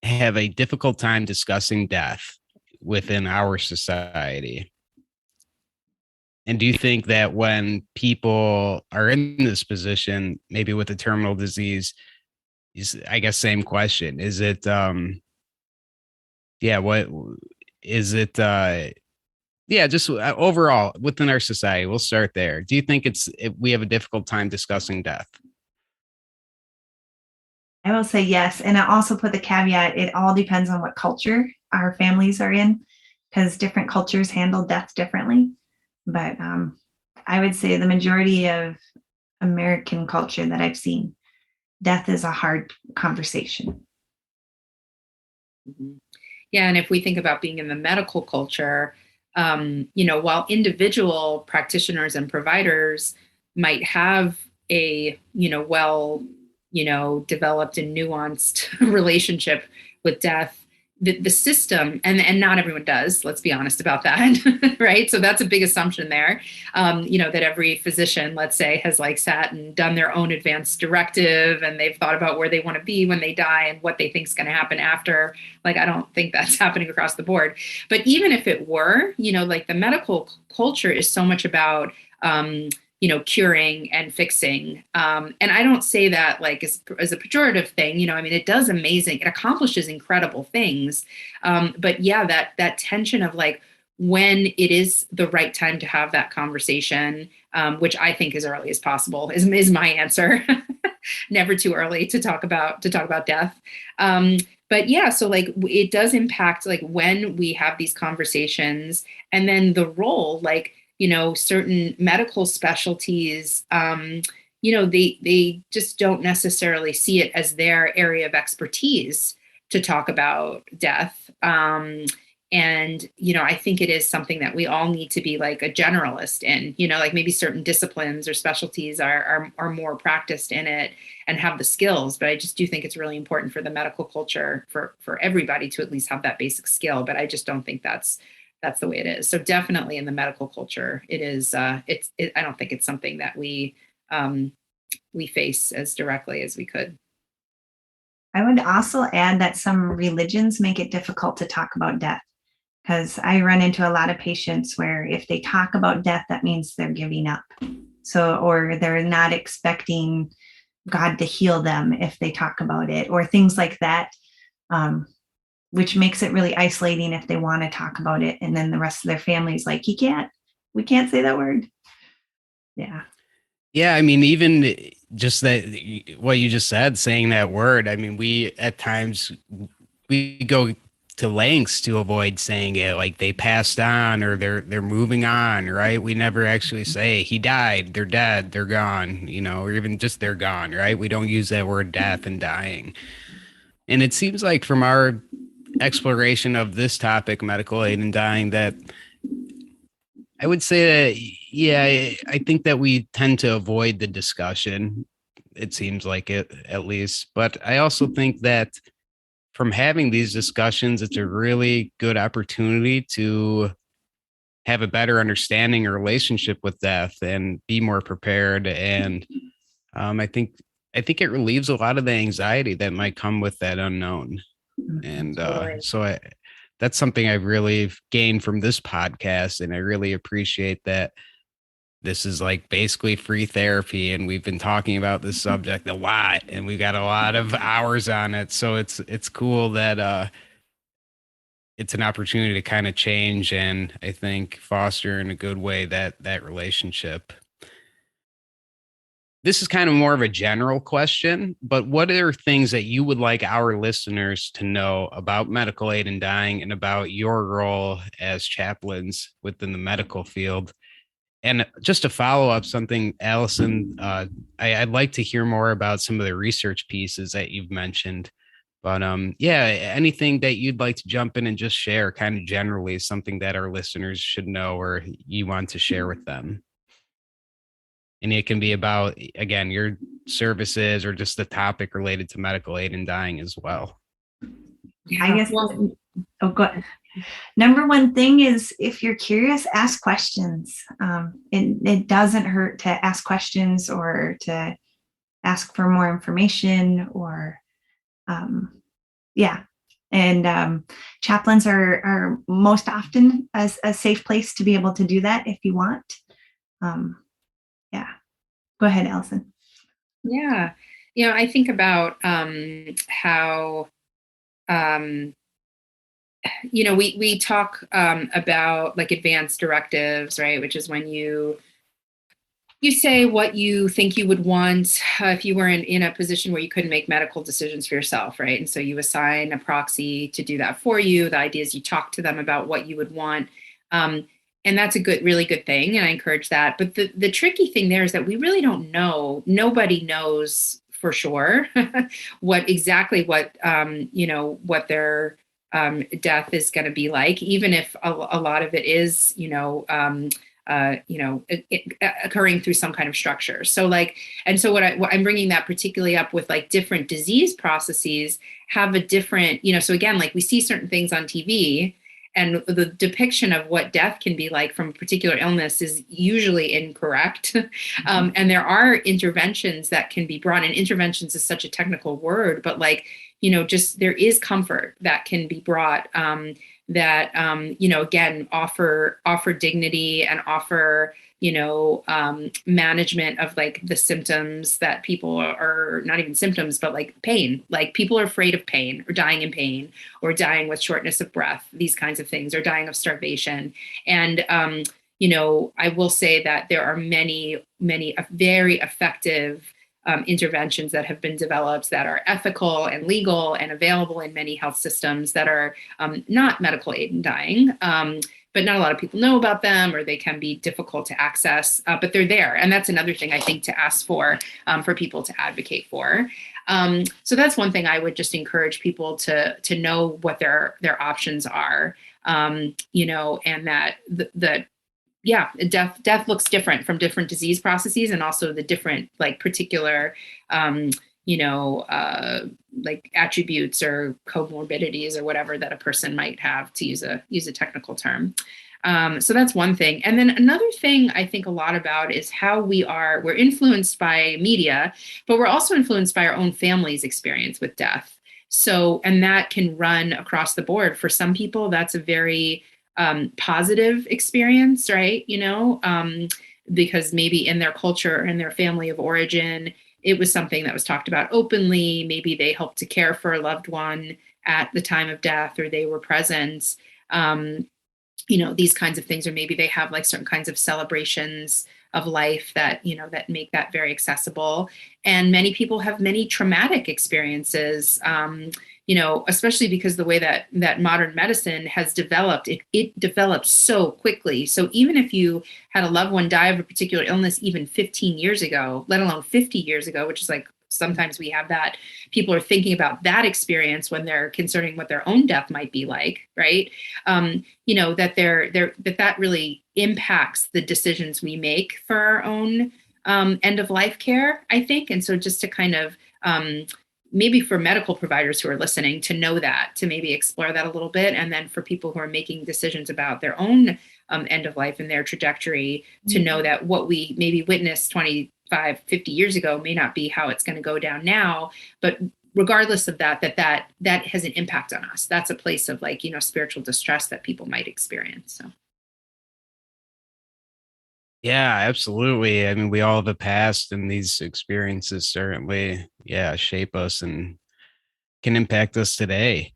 have a difficult time discussing death within our society? And do you think that when people are in this position, maybe with a terminal disease, I guess same question. Is it what is it just overall within our society, we'll start there. Do you think we have a difficult time discussing death? I will say yes. And I also put the caveat, it all depends on what culture our families are in, because different cultures handle death differently. But I would say the majority of American culture that I've seen, death is a hard conversation. Mm-hmm. Yeah. And if we think about being in the medical culture, while individual practitioners and providers might have a, developed and nuanced relationship with death, the system, and not everyone does, let's be honest about that, right? So that's a big assumption there, that every physician, let's say, has like sat and done their own advanced directive, and they've thought about where they want to be when they die and what they think is going to happen after. Like, I don't think that's happening across the board. But even if it were, like the medical culture is so much about, curing and fixing. And I don't say that like as a pejorative thing, it does it accomplishes incredible things. But yeah, that tension of like when it is the right time to have that conversation, which I think as early as possible is my answer. Never too early to talk about death. But yeah, so like it does impact like when we have these conversations, and then the role, like, certain medical specialties, they just don't necessarily see it as their area of expertise to talk about death. And, I think it is something that we all need to be like a generalist in, like maybe certain disciplines or specialties are more practiced in it and have the skills. But I just do think it's really important for the medical culture for everybody to at least have that basic skill. But I just don't think that's the way it is. So definitely in the medical culture, it is. I don't think it's something that we face as directly as we could. I would also add that some religions make it difficult to talk about death, because I run into a lot of patients where if they talk about death, that means they're giving up. So, or they're not expecting God to heal them if they talk about it, or things like that. Which makes it really isolating if they want to talk about it. And then the rest of their family's like, we can't say that word. Yeah. Yeah. Even just that, what you just said, saying that word, we, at times we go to lengths to avoid saying it, like they passed on or they're moving on. Right. We never actually say he died, they're dead, they're gone, or even just they're gone. Right. We don't use that word death and dying. And it seems like from our exploration of this topic, medical aid and dying, that I would say that, yeah, I think that we tend to avoid the discussion. It seems like it, at least. But I also think that from having these discussions, it's a really good opportunity to have a better understanding or relationship with death and be more prepared. And I think it relieves a lot of the anxiety that might come with that unknown. And that's something I've really gained from this podcast. And I really appreciate that this is like basically free therapy. And we've been talking about this subject a lot and we've got a lot of hours on it. So it's cool that it's an opportunity to kind of change and I think foster in a good way that relationship. This is kind of more of a general question, but what are things that you would like our listeners to know about medical aid in dying and about your role as chaplains within the medical field? And just to follow up something, Allison, I'd like to hear more about some of the research pieces that you've mentioned. But yeah, anything that you'd like to jump in and just share kind of generally is something that our listeners should know or you want to share with them. And it can be about, again, your services or just the topic related to medical aid and dying as well. Yeah, I guess, well, go ahead. Number one thing is, if you're curious, ask questions. It doesn't hurt to ask questions or to ask for more information or, yeah. And chaplains are most often a safe place to be able to do that if you want. Yeah. Go ahead, Allison. Yeah. I think about how, we talk about like advanced directives, right? Which is when you say what you think you would want if you were in a position where you couldn't make medical decisions for yourself, right? And so you assign a proxy to do that for you. The idea is you talk to them about what you would want. And that's a really good thing. And I encourage that. But the tricky thing there is that we really don't know. Nobody knows for sure what their death is going to be like, even if a lot of it is, occurring through some kind of structure. So what I'm bringing that particularly up with like different disease processes have a different, so again, like we see certain things on TV and the depiction of what death can be like from a particular illness is usually incorrect. And there are interventions that can be brought in. Interventions is such a technical word, but just there is comfort that can be brought that, again, offer dignity and offer, management of like the symptoms that people are not even symptoms, but like pain. Like people are afraid of pain or dying in pain or dying with shortness of breath, these kinds of things, or dying of starvation. And, I will say that there are many, many very effective interventions that have been developed that are ethical and legal and available in many health systems that are not medical aid in dying, but not a lot of people know about them, or they can be difficult to access, but they're there. And that's another thing I think to ask for people to advocate for. So that's one thing I would just encourage people to know what their options are, and that death looks different from different disease processes, and also the different like particular, like attributes or comorbidities or whatever that a person might have, to use a technical term. So that's one thing. And then another thing I think a lot about is how we're influenced by media, but we're also influenced by our own family's experience with death. So, and that can run across the board. For some people, that's a very positive experience, right? Because maybe in their culture and their family of origin, it was something that was talked about openly. Maybe they helped to care for a loved one at the time of death, or they were present. These kinds of things, or maybe they have like certain kinds of celebrations of life that, that make that very accessible. And many people have many traumatic experiences, especially because the way that modern medicine has developed, it develops so quickly. So even if you had a loved one die of a particular illness even 15 years ago, let alone 50 years ago, which is like, sometimes we have that, people are thinking about that experience when they're concerning what their own death might be like, right? That really impacts the decisions we make for our own end of life care, I think. And so just to kind of, maybe for medical providers who are listening to know that, to maybe explore that a little bit. And then for people who are making decisions about their own end of life and their trajectory, to know that what we maybe witnessed 25, 50 years ago may not be how it's going to go down now. But regardless of that has an impact on us. That's a place of like, spiritual distress that people might experience. So. Yeah, absolutely. I mean, we all have a past, and these experiences certainly, shape us and can impact us today.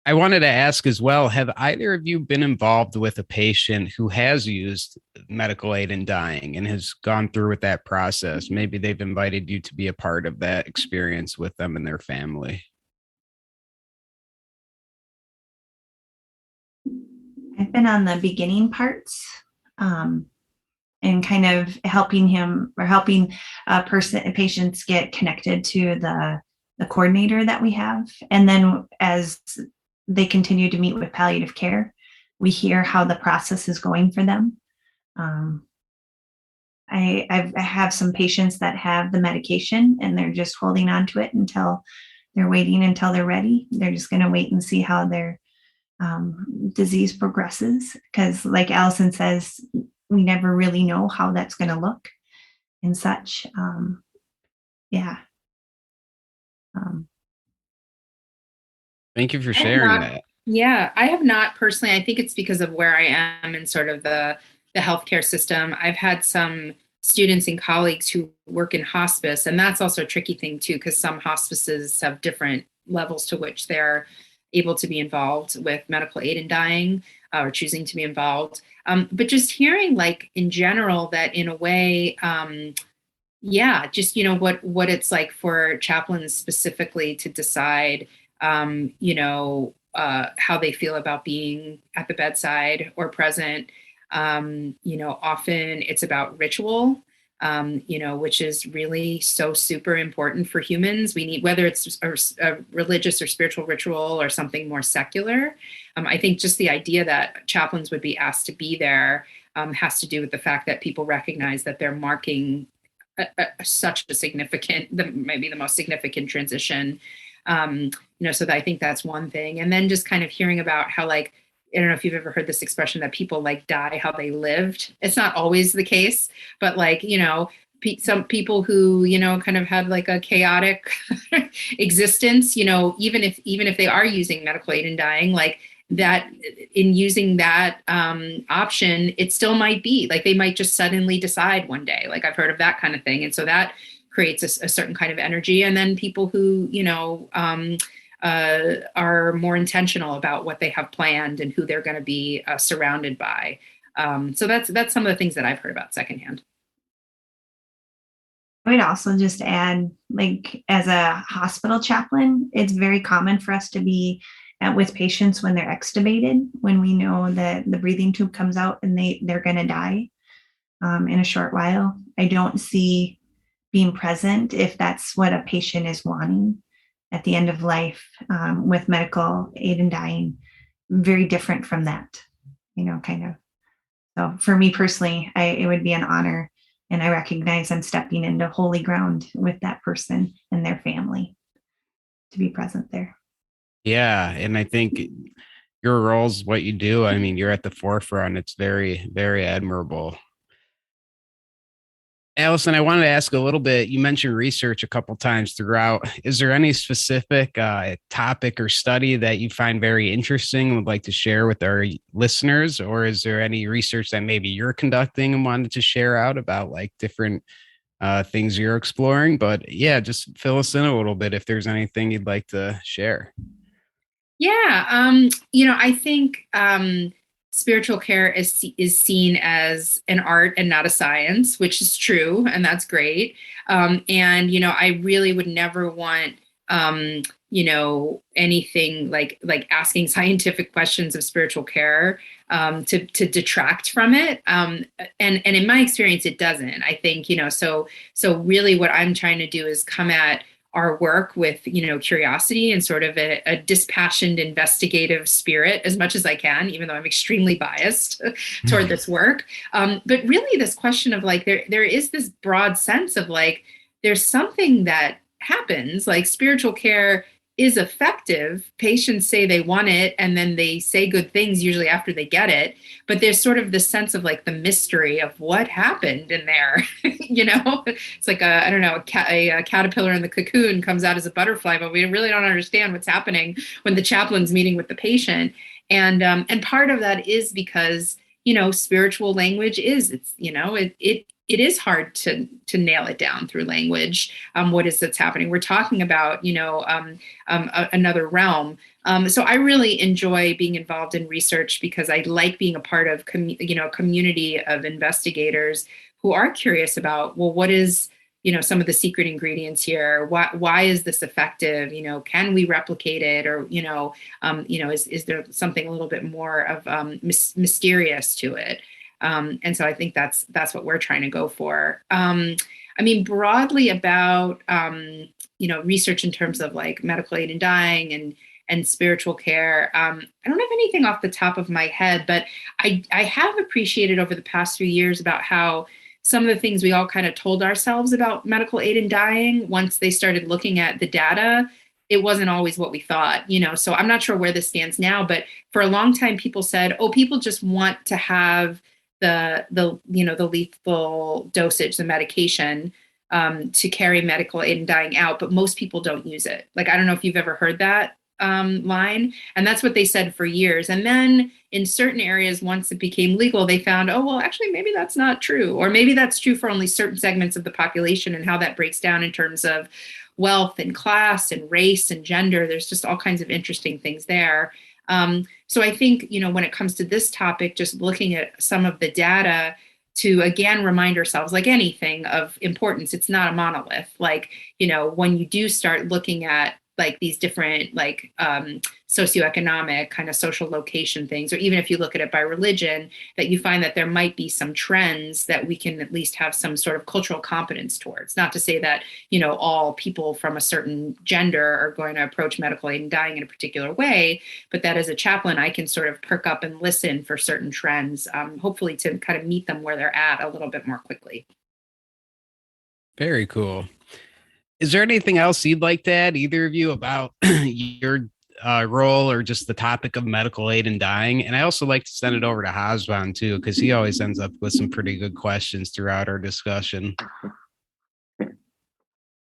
I wanted to ask as well, have either of you been involved with a patient who has used medical aid in dying and has gone through with that process? Maybe they've invited you to be a part of that experience with them and their family. I've been on the beginning parts, and kind of helping him or helping patients get connected to the coordinator that we have. And then as they continue to meet with palliative care, we hear how the process is going for them. I have some patients that have the medication and they're just holding on to it until they're waiting until they're ready. They're just going to wait and see how their disease progresses. Because like Allison says, we never really know how that's going to look and such. Yeah. Thank you for sharing that. Yeah, I have not personally. I think it's because of where I am in sort of the healthcare system. I've had some students and colleagues who work in hospice, and that's also a tricky thing too, because some hospices have different levels to which they're able to be involved with medical aid in dying or choosing to be involved. But just hearing, like in general, that in a way, yeah, just what it's like for chaplains specifically to decide, how they feel about being at the bedside or present. Often it's about ritual, which is really so super important for humans. We need, whether it's a religious or spiritual ritual or something more secular. I think just the idea that chaplains would be asked to be there has to do with the fact that people recognize that they're marking such a significant, maybe the most significant transition. So that I think that's one thing. And then just kind of hearing about how, like, I don't know if you've ever heard this expression that people like die how they lived. It's not always the case, but like, some people who, kind of had like a chaotic existence, even if they are using medical aid in dying, like that in using that option, it still might be like they might just suddenly decide one day. Like I've heard of that kind of thing. And so that creates a certain kind of energy. And then people who, are more intentional about what they have planned and who they're going to be surrounded by. So that's some of the things that I've heard about secondhand. I would also just add, like, as a hospital chaplain, it's very common for us to be with patients when they're extubated, when we know that the breathing tube comes out and they're going to die in a short while. I don't see being present if that's what a patient is wanting at the end of life with medical aid in dying, very different from that, kind of. So for me personally, it would be an honor, and I recognize I'm stepping into holy ground with that person and their family to be present there. Yeah. And I think your role's what you do. I mean, you're at the forefront. It's very, very admirable. Allison, I wanted to ask a little bit. You mentioned research a couple times throughout. Is there any specific topic or study that you find very interesting and would like to share with our listeners? Or is there any research that maybe you're conducting and wanted to share out about like different things you're exploring? But yeah, just fill us in a little bit if there's anything you'd like to share. Yeah, I think spiritual care is seen as an art and not a science, which is true, and that's great. And I really would never want anything like asking scientific questions of spiritual care to detract from it. And in my experience, it doesn't. I think so really what I'm trying to do is come at our work with, curiosity and sort of a dispassionate investigative spirit as much as I can, even though I'm extremely biased toward this work. But really this question of like, there is this broad sense of like, there's something that happens, like spiritual care is effective. Patients say they want it, and then they say good things usually after they get it. But there's sort of this sense of like the mystery of what happened in there. It's like a caterpillar in the cocoon comes out as a butterfly, but we really don't understand what's happening when the chaplain's meeting with the patient. And part of that is because spiritual language is it it is hard to nail it down through language. What is that's happening? We're talking about, another realm. So I really enjoy being involved in research because I like being a part of, a community of investigators who are curious about, well, what is, some of the secret ingredients here? Why is this effective? Can we replicate it? Or, is there something a little bit more of mysterious to it? And so I think that's what we're trying to go for. Broadly about, research in terms of like medical aid in dying and spiritual care. I don't have anything off the top of my head, but I have appreciated over the past few years about how some of the things we all kind of told ourselves about medical aid in dying, once they started looking at the data, it wasn't always what we thought, so I'm not sure where this stands now, but for a long time, people said, oh, people just want to have the lethal dosage, the medication, to carry medical aid in dying out, but most people don't use it. Like, I don't know if you've ever heard that line. And that's what they said for years. And then in certain areas, once it became legal, they found, oh, well, actually, maybe that's not true. Or maybe that's true for only certain segments of the population, and how that breaks down in terms of wealth and class and race and gender. There's just all kinds of interesting things there. So I think, when it comes to this topic, just looking at some of the data to, again, remind ourselves, like anything of importance, it's not a monolith. Like, when you do start looking at like these different like socioeconomic kind of social location things, or even if you look at it by religion, that you find that there might be some trends that we can at least have some sort of cultural competence towards. Not to say that, all people from a certain gender are going to approach medical aid in dying in a particular way, but that as a chaplain, I can sort of perk up and listen for certain trends, hopefully to kind of meet them where they're at a little bit more quickly. Very cool. Is there anything else you'd like to add, either of you, about your role or just the topic of medical aid in dying? And I also like to send it over to Hasvan too, because he always ends up with some pretty good questions throughout our discussion.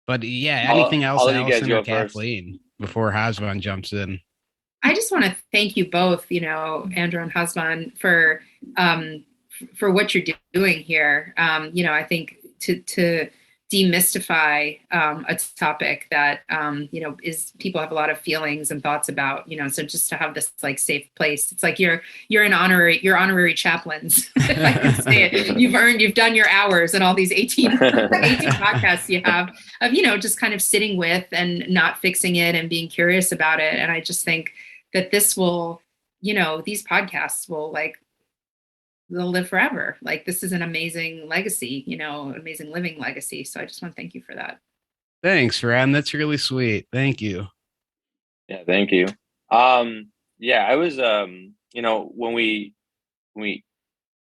But yeah, anything else, Allison or Kathleen, before Hasvan jumps in? I just want to thank you both, Andrew and Hasvan, for what you're doing here. I think to demystify a topic that is, people have a lot of feelings and thoughts about, so just to have this like safe place, it's like you're honorary chaplains. If I can say it. You've done your hours and all these 18 podcasts you have of just kind of sitting with and not fixing it and being curious about it. And I just think that this will, these podcasts will they'll live forever. Like, this is an amazing legacy, amazing living legacy. So I just want to thank you for that. Thanks, Ran. That's really sweet. Thank you. Yeah, thank you. I was, when we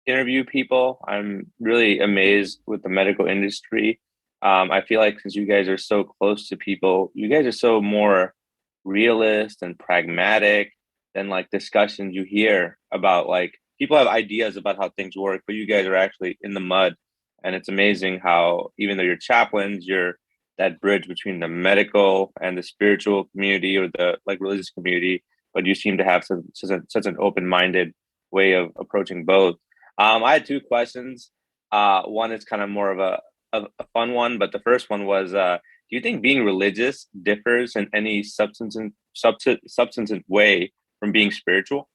interview people, I'm really amazed with the medical industry. I feel like since you guys are so close to people, you guys are so more realist and pragmatic than like discussions you hear about like, people have ideas about how things work, but you guys are actually in the mud. And it's amazing how, even though you're chaplains, you're that bridge between the medical and the spiritual community, or the like religious community, but you seem to have such an open-minded way of approaching both. I had two questions. One is kind of more of a fun one, but the first one was, do you think being religious differs in any substantive way from being spiritual?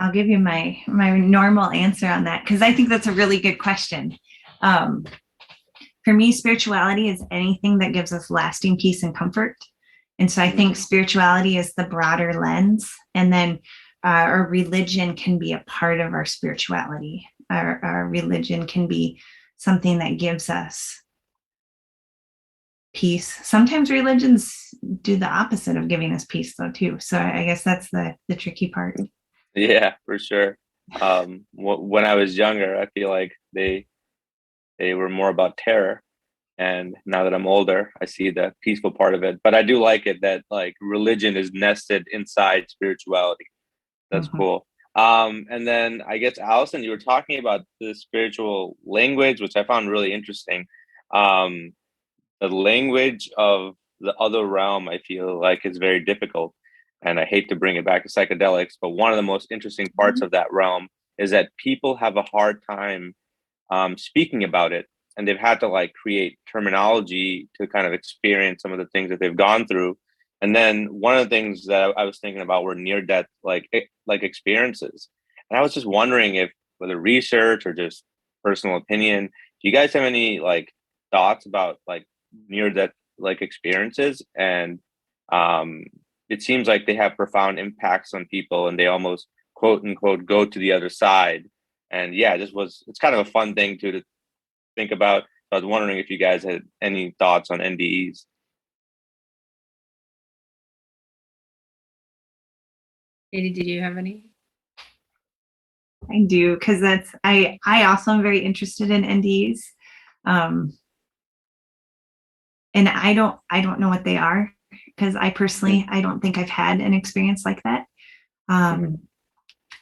I'll give you my normal answer on that, because I think that's a really good question. For me, spirituality is anything that gives us lasting peace and comfort. And so I think spirituality is the broader lens. And then our religion can be a part of our spirituality. Our religion can be something that gives us peace. Sometimes religions do the opposite of giving us peace, though, too. So I guess that's the tricky part. Yeah, for sure. When I was younger, I feel like they were more about terror, and now that I'm older, I see the peaceful part of it. But I do like it that like religion is nested inside spirituality. That's cool. And then I guess, Allison, you were talking about the spiritual language, which I found really interesting. The language of the other realm, I feel like, is very difficult. and I hate to bring it back to psychedelics, but one of the most interesting parts of that realm is that people have a hard time speaking about it, and they've had to like create terminology to kind of experience some of the things that they've gone through. And then one of the things that I was thinking about were near death like experiences, and I was just wondering if, whether research or just personal opinion, do you guys have any like thoughts about like near death like experiences? And it seems like they have profound impacts on people, and they almost quote unquote go to the other side. And yeah, it's kind of a fun thing to think about. So I was wondering if you guys had any thoughts on NDEs. Katie, did you have any? I do, because I also am very interested in NDEs. And I don't know what they are, because I personally, I don't think I've had an experience like that.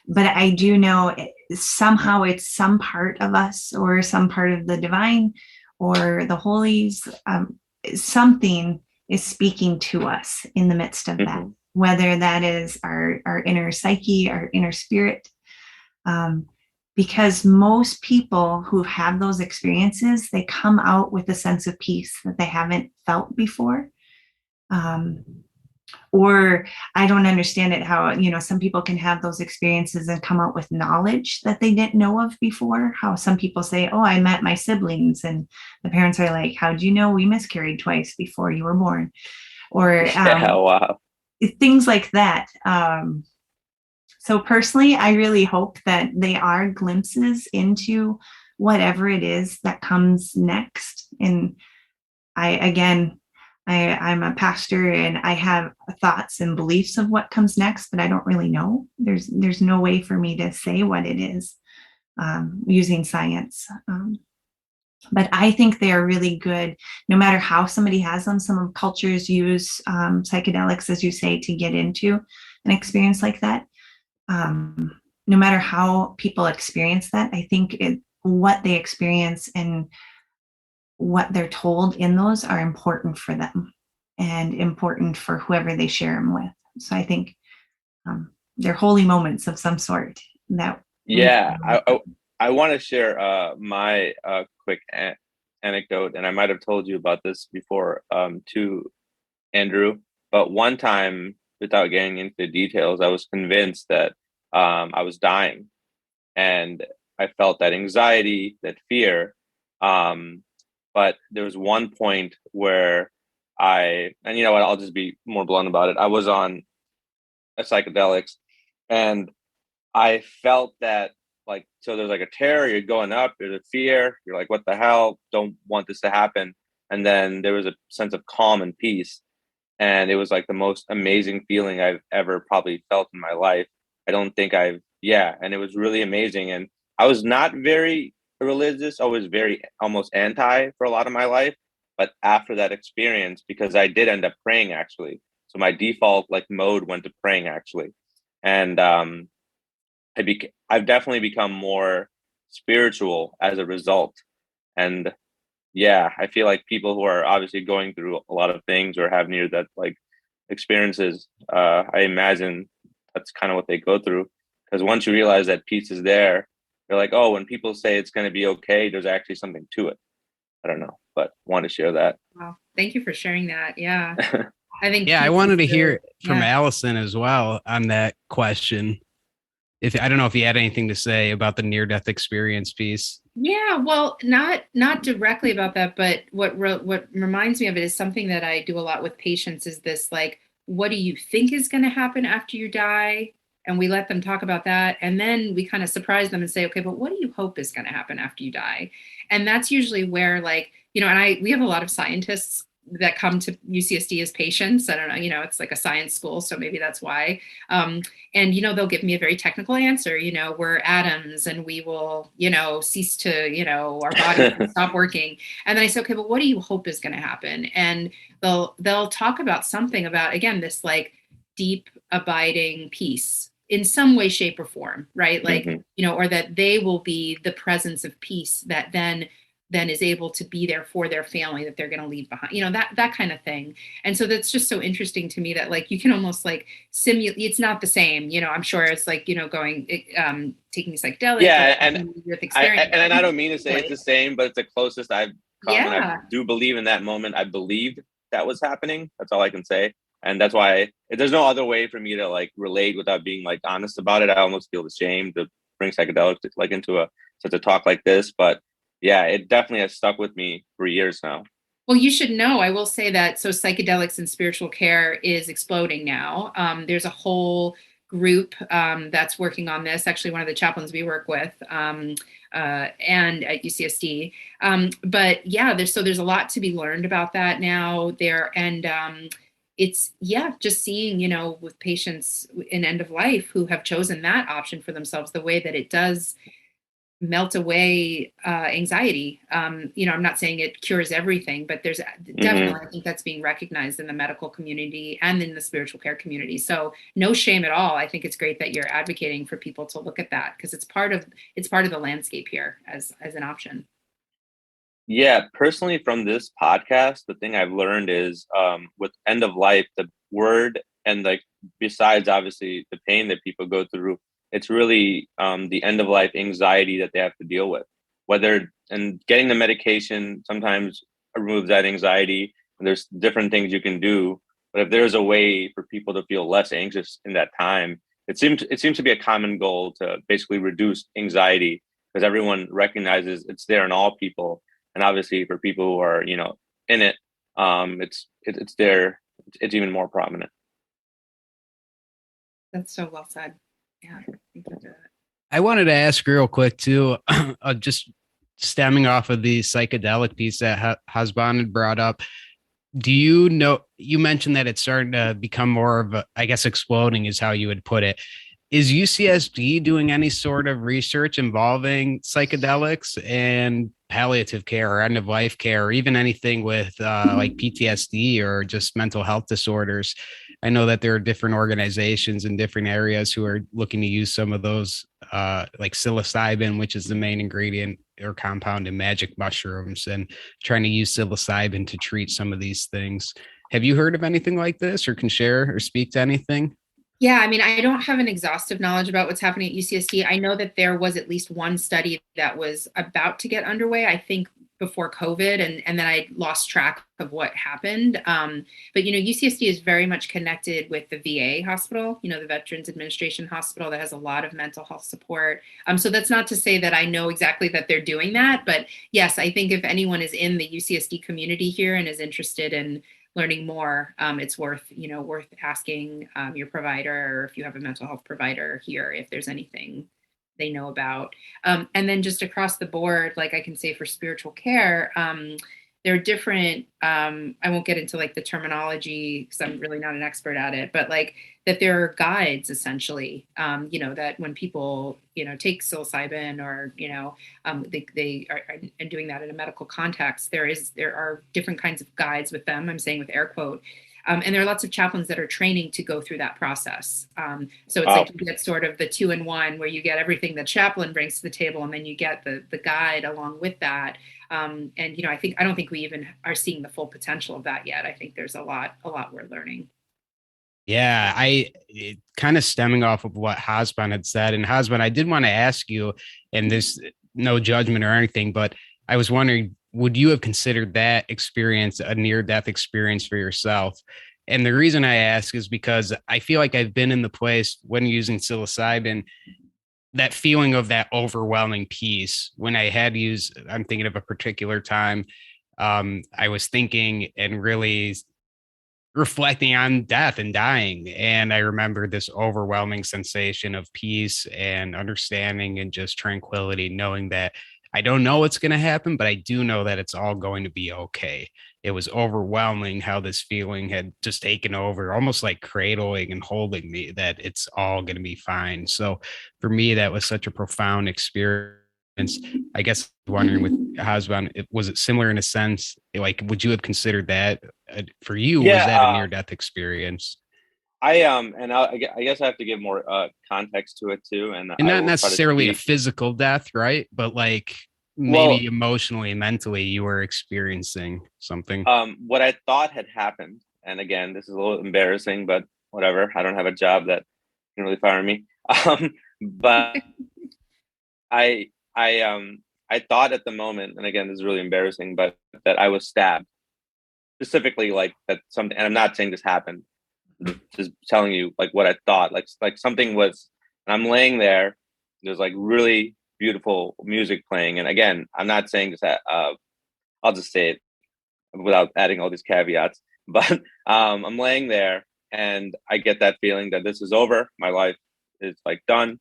But I do know somehow it's some part of us, or some part of the divine, or the holies. Something is speaking to us in the midst of that, whether that is our inner psyche, our inner spirit. Because most people who have those experiences, they come out with a sense of peace that they haven't felt before. Or I don't understand it, how, some people can have those experiences and come out with knowledge that they didn't know of before. How some people say, oh, I met my siblings, and the parents are like, how'd you know we miscarried twice before you were born? Or Wow. Things like that. So personally, I really hope that they are glimpses into whatever it is that comes next. And I'm a pastor, and I have thoughts and beliefs of what comes next, but I don't really know. There's no way for me to say what it is using science. But I think they are really good, no matter how somebody has them. Some of cultures use psychedelics, as you say, to get into an experience like that. No matter how people experience that, I think what they experience and what they're told in those are important for them, and important for whoever they share them with. So I think they're holy moments of some sort. I want to share my quick anecdote, and I might have told you about this before too, Andrew. But one time, without getting into the details, I was convinced that I was dying, and I felt that anxiety, that fear. But there was one point where and you know what, I'll just be more blunt about it. I was on a psychedelics, and I felt that, like, so there's like a terror, you're going up, there's a fear, you're like, what the hell, don't want this to happen. And then there was a sense of calm and peace. And it was like the most amazing feeling I've ever probably felt in my life. And it was really amazing. And I was not very religious. I was very almost anti for a lot of my life. But after that experience, because I did end up praying actually. So my default like mode went to praying actually. And I've definitely become more spiritual as a result. And yeah, I feel like people who are obviously going through a lot of things or have near that like experiences, I imagine that's kind of what they go through. Because once you realize that peace is there, you're like, oh, when people say it's going to be okay, there's actually something to it. I don't know, but want to share that. Wow. Thank you for sharing that. Yeah. I think. Yeah, I wanted to hear from Allison as well on that question. I don't know if you had anything to say about the near-death experience piece. Yeah, well, not directly about that, but what reminds me of it is something that I do a lot with patients is this, like, what do you think is going to happen after you die? And we let them talk about that. And then we kind of surprise them and say, okay, but what do you hope is going to happen after you die? And that's usually where, like, and we have a lot of scientists that come to UCSD as patients. I don't know, it's like a science school, so maybe that's why. And, they'll give me a very technical answer, we're atoms and we will, cease to, our bodies will stop working. And then I say, okay, but what do you hope is going to happen? And they'll talk about something about, again, this like deep abiding peace in some way, shape, or form, right? Like, or that they will be the presence of peace that then then is able to be there for their family that they're going to leave behind, that kind of thing. And so that's just so interesting to me that like you can almost like simulate. It's not the same, I'm sure it's like going taking psychedelics. Yeah, and I don't mean to say it's the same, but it's the closest I've come. Yeah. And I do believe in that moment. I believed that was happening. That's all I can say. And that's why there's no other way for me to like relate without being like honest about it. I almost feel ashamed to bring psychedelics like into such a talk like this. But yeah, it definitely has stuck with me for years now. Well, you should know, I will say that, so psychedelics and spiritual care is exploding now. There's a whole group that's working on this, actually one of the chaplains we work with and at UCSD. But yeah, there's a lot to be learned about that now there. And it's, just seeing, with patients in end of life who have chosen that option for themselves, the way that it does melt away anxiety. I'm not saying it cures everything, but there's definitely, I think that's being recognized in the medical community and in the spiritual care community. So no shame at all. I think it's great that you're advocating for people to look at that, because it's part of the landscape here as an option. Yeah, personally from this podcast, the thing I've learned is with end of life, the word, and like besides obviously the pain that people go through, it's really the end of life anxiety that they have to deal with. And getting the medication sometimes removes that anxiety. And there's different things you can do, but if there's a way for people to feel less anxious in that time, it seems to be a common goal to basically reduce anxiety, because everyone recognizes it's there in all people. And obviously for people who are, in it, it's there. It's even more prominent. That's so well said. Yeah. I wanted to ask real quick too, just stemming off of the psychedelic piece that Hasban had brought up. Do you know, you mentioned that it's starting to become more of a, I guess, exploding is how you would put it. Is UCSD doing any sort of research involving psychedelics and palliative care or end of life care, or even anything with like PTSD or just mental health disorders? I know that there are different organizations in different areas who are looking to use some of those, like psilocybin, which is the main ingredient or compound in magic mushrooms, and trying to use psilocybin to treat some of these things. Have you heard of anything like this, or can share or speak to anything? Yeah, I mean, I don't have an exhaustive knowledge about what's happening at UCSD. I know that there was at least one study that was about to get underway, I think before COVID, and then I lost track of what happened. But, UCSD is very much connected with the VA hospital, the Veterans Administration Hospital, that has a lot of mental health support. So that's not to say that I know exactly that they're doing that. But yes, I think if anyone is in the UCSD community here and is interested in learning more, it's worth asking your provider, or if you have a mental health provider here, if there's anything they know about. And then just across the board, like I can say for spiritual care, there are different, I won't get into like the terminology because I'm really not an expert at it, but like that there are guides essentially, that when people, take psilocybin or, they are doing that in a medical context, there are different kinds of guides with them. I'm saying with air quote. And there are lots of chaplains that are training to go through that process. So it's like you get sort of the 2-in-1 where you get everything the chaplain brings to the table, and then you get the guide along with that. And I don't think we even are seeing the full potential of that yet. I think there's a lot we're learning. Yeah, it kind of stemming off of what Hasban had said. And Hasban, I did want to ask you, and there's no judgment or anything, but I was wondering, would you have considered that experience a near-death experience for yourself? And the reason I ask is because I feel like I've been in the place when using psilocybin, that feeling of that overwhelming peace. When I had used, I'm thinking of a particular time, I was thinking and really reflecting on death and dying. And I remember this overwhelming sensation of peace and understanding and just tranquility, knowing that I don't know what's going to happen, but I do know that it's all going to be okay. It was overwhelming how this feeling had just taken over, almost like cradling and holding me, that it's all going to be fine. So for me, that was such a profound experience. I guess wondering with Hasban, was it similar in a sense? Like, would you have considered that for you? Yeah, was that a near-death experience? I guess I have to give more context to it too, and not necessarily a physical death, right? But like maybe emotionally, mentally, you were experiencing something. What I thought had happened, and again, this is a little embarrassing, but whatever. I don't have a job that can really fire me. But I thought at the moment, and again, this is really embarrassing, but that I was stabbed, specifically like that something. And I'm not saying this happened, just telling you like what I thought, like something was. And I'm laying there. There's like really beautiful music playing, and again, I'm not saying this. I'll just say it without adding all these caveats. But I'm laying there, and I get that feeling that this is over. My life is like done,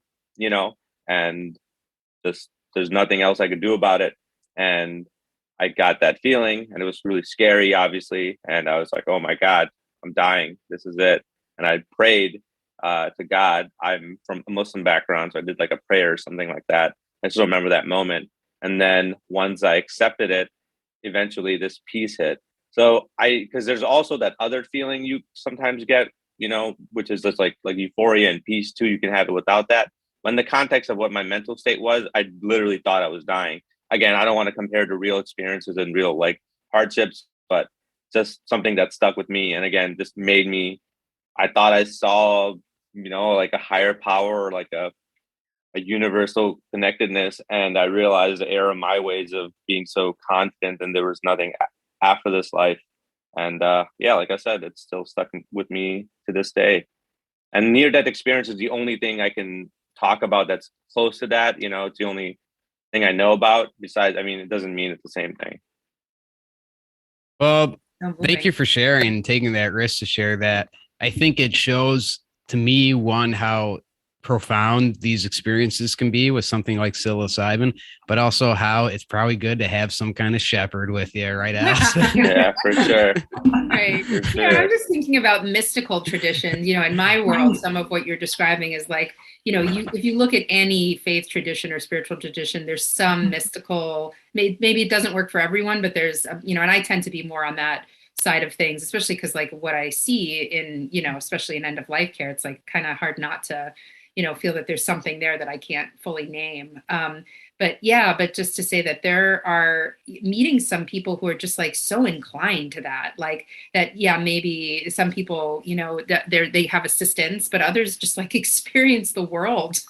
and just there's nothing else I could do about it. And I got that feeling, and it was really scary, obviously. And I was like, oh my God, I'm dying. This is it. And I prayed to God. I'm from a Muslim background, so I did like a prayer or something like that. I still remember that moment. And then once I accepted it, eventually this peace hit. So because there's also that other feeling you sometimes get, which is just like euphoria and peace too. You can have it without that. In the context of what my mental state was, I literally thought I was dying. Again, I don't want to compare to real experiences and real like hardships, but just something that stuck with me. And again, just made me, I thought I saw, like a higher power or like a universal connectedness. And I realized the error of my ways of being so confident and there was nothing after this life. And like I said, it's still stuck with me to this day. And near-death experience is the only thing I can talk about that's close to that. It's the only thing I know about. Besides, it doesn't mean it's the same thing. Well, thank you for sharing and taking that risk to share that. I think it shows to me, one, how profound these experiences can be with something like psilocybin, but also how it's probably good to have some kind of shepherd with you, right, Allison? Yeah, for sure. Right. For sure. Yeah, I'm just thinking about mystical traditions. In my world, some of what you're describing is like, if you look at any faith tradition or spiritual tradition, there's some mystical, maybe it doesn't work for everyone, but there's, and I tend to be more on that side of things, especially because like what I see in, especially in end of life care, it's like kind of hard not to, feel that there's something there that I can't fully name. But just to say that there are meeting some people who are just like so inclined to that, like that, maybe some people, that they have assistance, but others just like experience the world,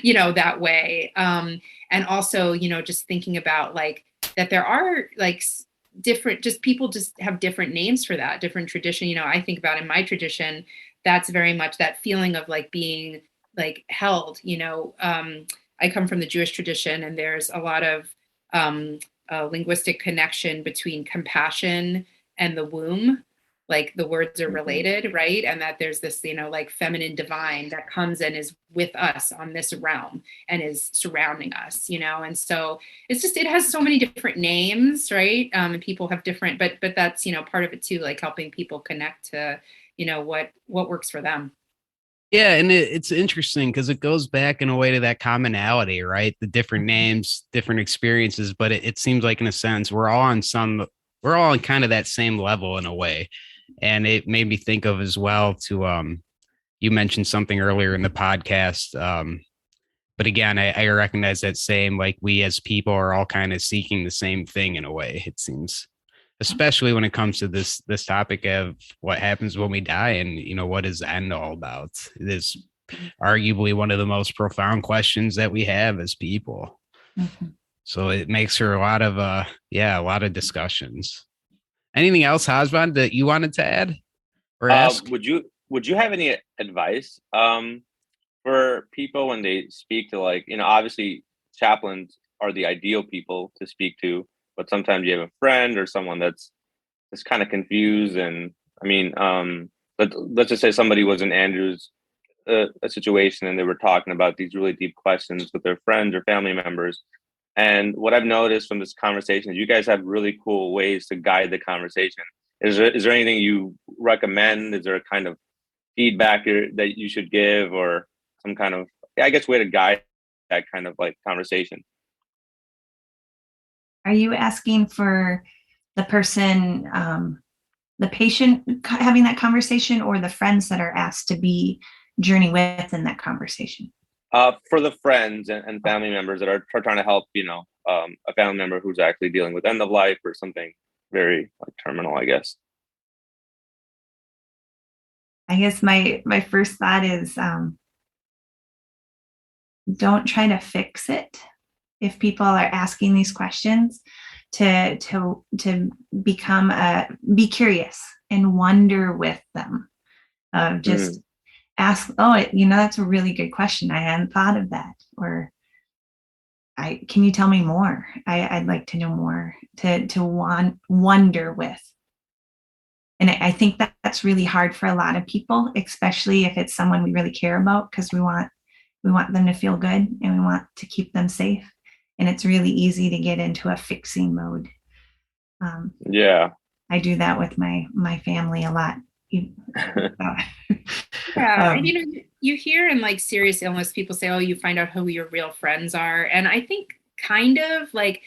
that way. And also, just thinking about like that there are like different, just people just have different names for that, different tradition. I think about in my tradition, that's very much that feeling of like being like held, I come from the Jewish tradition, and there's a lot of linguistic connection between compassion and the womb. Like the words are related, right? And that there's this, like feminine divine that comes and is with us on this realm and is surrounding us, And so it's just, it has so many different names, right? And people have different, but that's, part of it too, like helping people connect to, what works for them. Yeah, and it's interesting because it goes back in a way to that commonality, right? The different names, different experiences, but it seems like in a sense we're all on kind of that same level in a way. And it made me think of as well to you mentioned something earlier in the podcast. But again, I recognize that same, like we as people are all kind of seeking the same thing in a way, it seems. Especially when it comes to this topic of what happens when we die and, what is the end all about? It is arguably one of the most profound questions that we have as people. Mm-hmm. So it makes for a lot of discussions. Anything else, Hasban, that you wanted to add or ask? Would you have any advice for people when they speak to, like, obviously chaplains are the ideal people to speak to, but sometimes you have a friend or someone that's kind of confused. And let's just say somebody was in Andrew's a situation and they were talking about these really deep questions with their friends or family members. And what I've noticed from this conversation is you guys have really cool ways to guide the conversation. Is there anything you recommend? Is there a kind of feedback that you should give, or some kind of, way to guide that kind of like conversation? Are you asking for the person, the patient having that conversation, or the friends that are asked to be journey with in that conversation? For the friends and family members that are trying to help, a family member who's actually dealing with end of life or something very like terminal, I guess? I guess my first thought is don't try to fix it. If people are asking these questions, to be curious and wonder with them. Just ask, oh, that's a really good question. I hadn't thought of that. Or can you tell me more? I'd like to know more, to wonder with. And I think that's really hard for a lot of people, especially if it's someone we really care about, because we want them to feel good and we want to keep them safe. And it's really easy to get into a fixing mode. Yeah. I do that with my family a lot. Yeah. You hear in like serious illness, people say, oh, you find out who your real friends are. And I think kind of like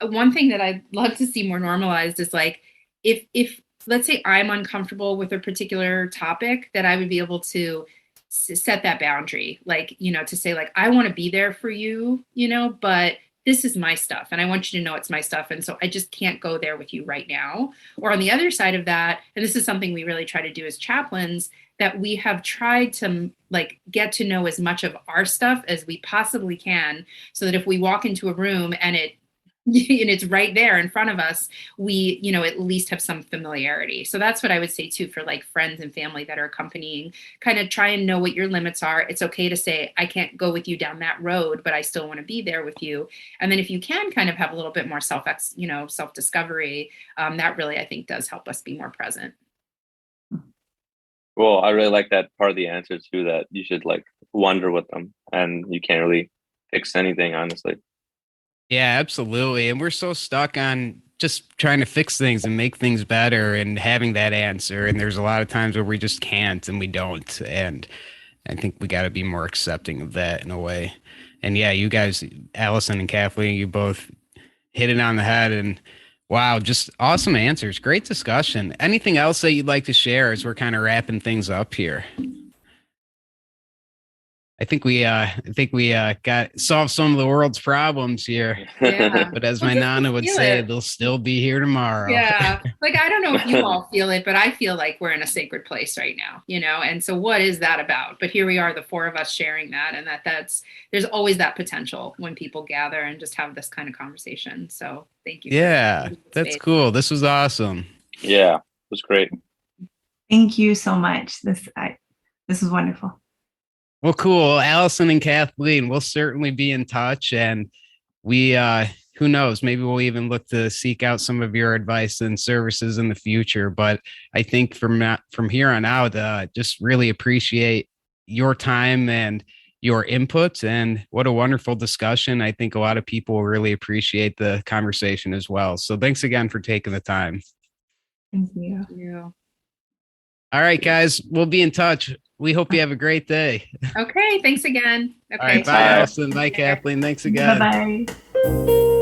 one thing that I'd love to see more normalized is like, if let's say I'm uncomfortable with a particular topic, that I would be able to set that boundary, like, to say like, I want to be there for you, but this is my stuff and I want you to know it's my stuff. And so I just can't go there with you right now. Or on the other side of that, and this is something we really try to do as chaplains, that we have tried to like get to know as much of our stuff as we possibly can, so that if we walk into a room and it's right there in front of us, we, at least have some familiarity. So that's what I would say too, for like friends and family that are accompanying, kind of try and know what your limits are. It's okay to say, I can't go with you down that road, but I still want to be there with you. And then if you can kind of have a little bit more self-discovery, that really, I think, does help us be more present. Well, I really like that part of the answer too, that you should like wonder with them and you can't really fix anything, honestly. Yeah, absolutely. And we're so stuck on just trying to fix things and make things better and having that answer. And there's a lot of times where we just can't and we don't. And I think we got to be more accepting of that in a way. And yeah, you guys, Allison and Kathleen, you both hit it on the head. And wow, just awesome answers. Great discussion. Anything else that you'd like to share as we're kind of wrapping things up here? I think we got solved some of the world's problems here. Yeah. But as my Nana would say, they'll still be here tomorrow. Yeah. Like, I don't know if you all feel it, but I feel like we're in a sacred place right now, and so what is that about? But here we are, the four of us sharing that, and there's always that potential when people gather and just have this kind of conversation. So thank you. Yeah, that's cool. This was awesome. Yeah, it was great. Thank you so much. This is wonderful. Well, cool. Allison and Kathleen, we'll certainly be in touch, and we, who knows, maybe we'll even look to seek out some of your advice and services in the future. But I think from here on out, just really appreciate your time and your input, and what a wonderful discussion. I think a lot of people will really appreciate the conversation as well. So thanks again for taking the time. Thank you. Yeah. All right, guys, we'll be in touch. We hope you have a great day. Okay. Thanks again. Okay. All right. Bye, Allison. Bye, Kathleen. Thanks again. Bye-bye.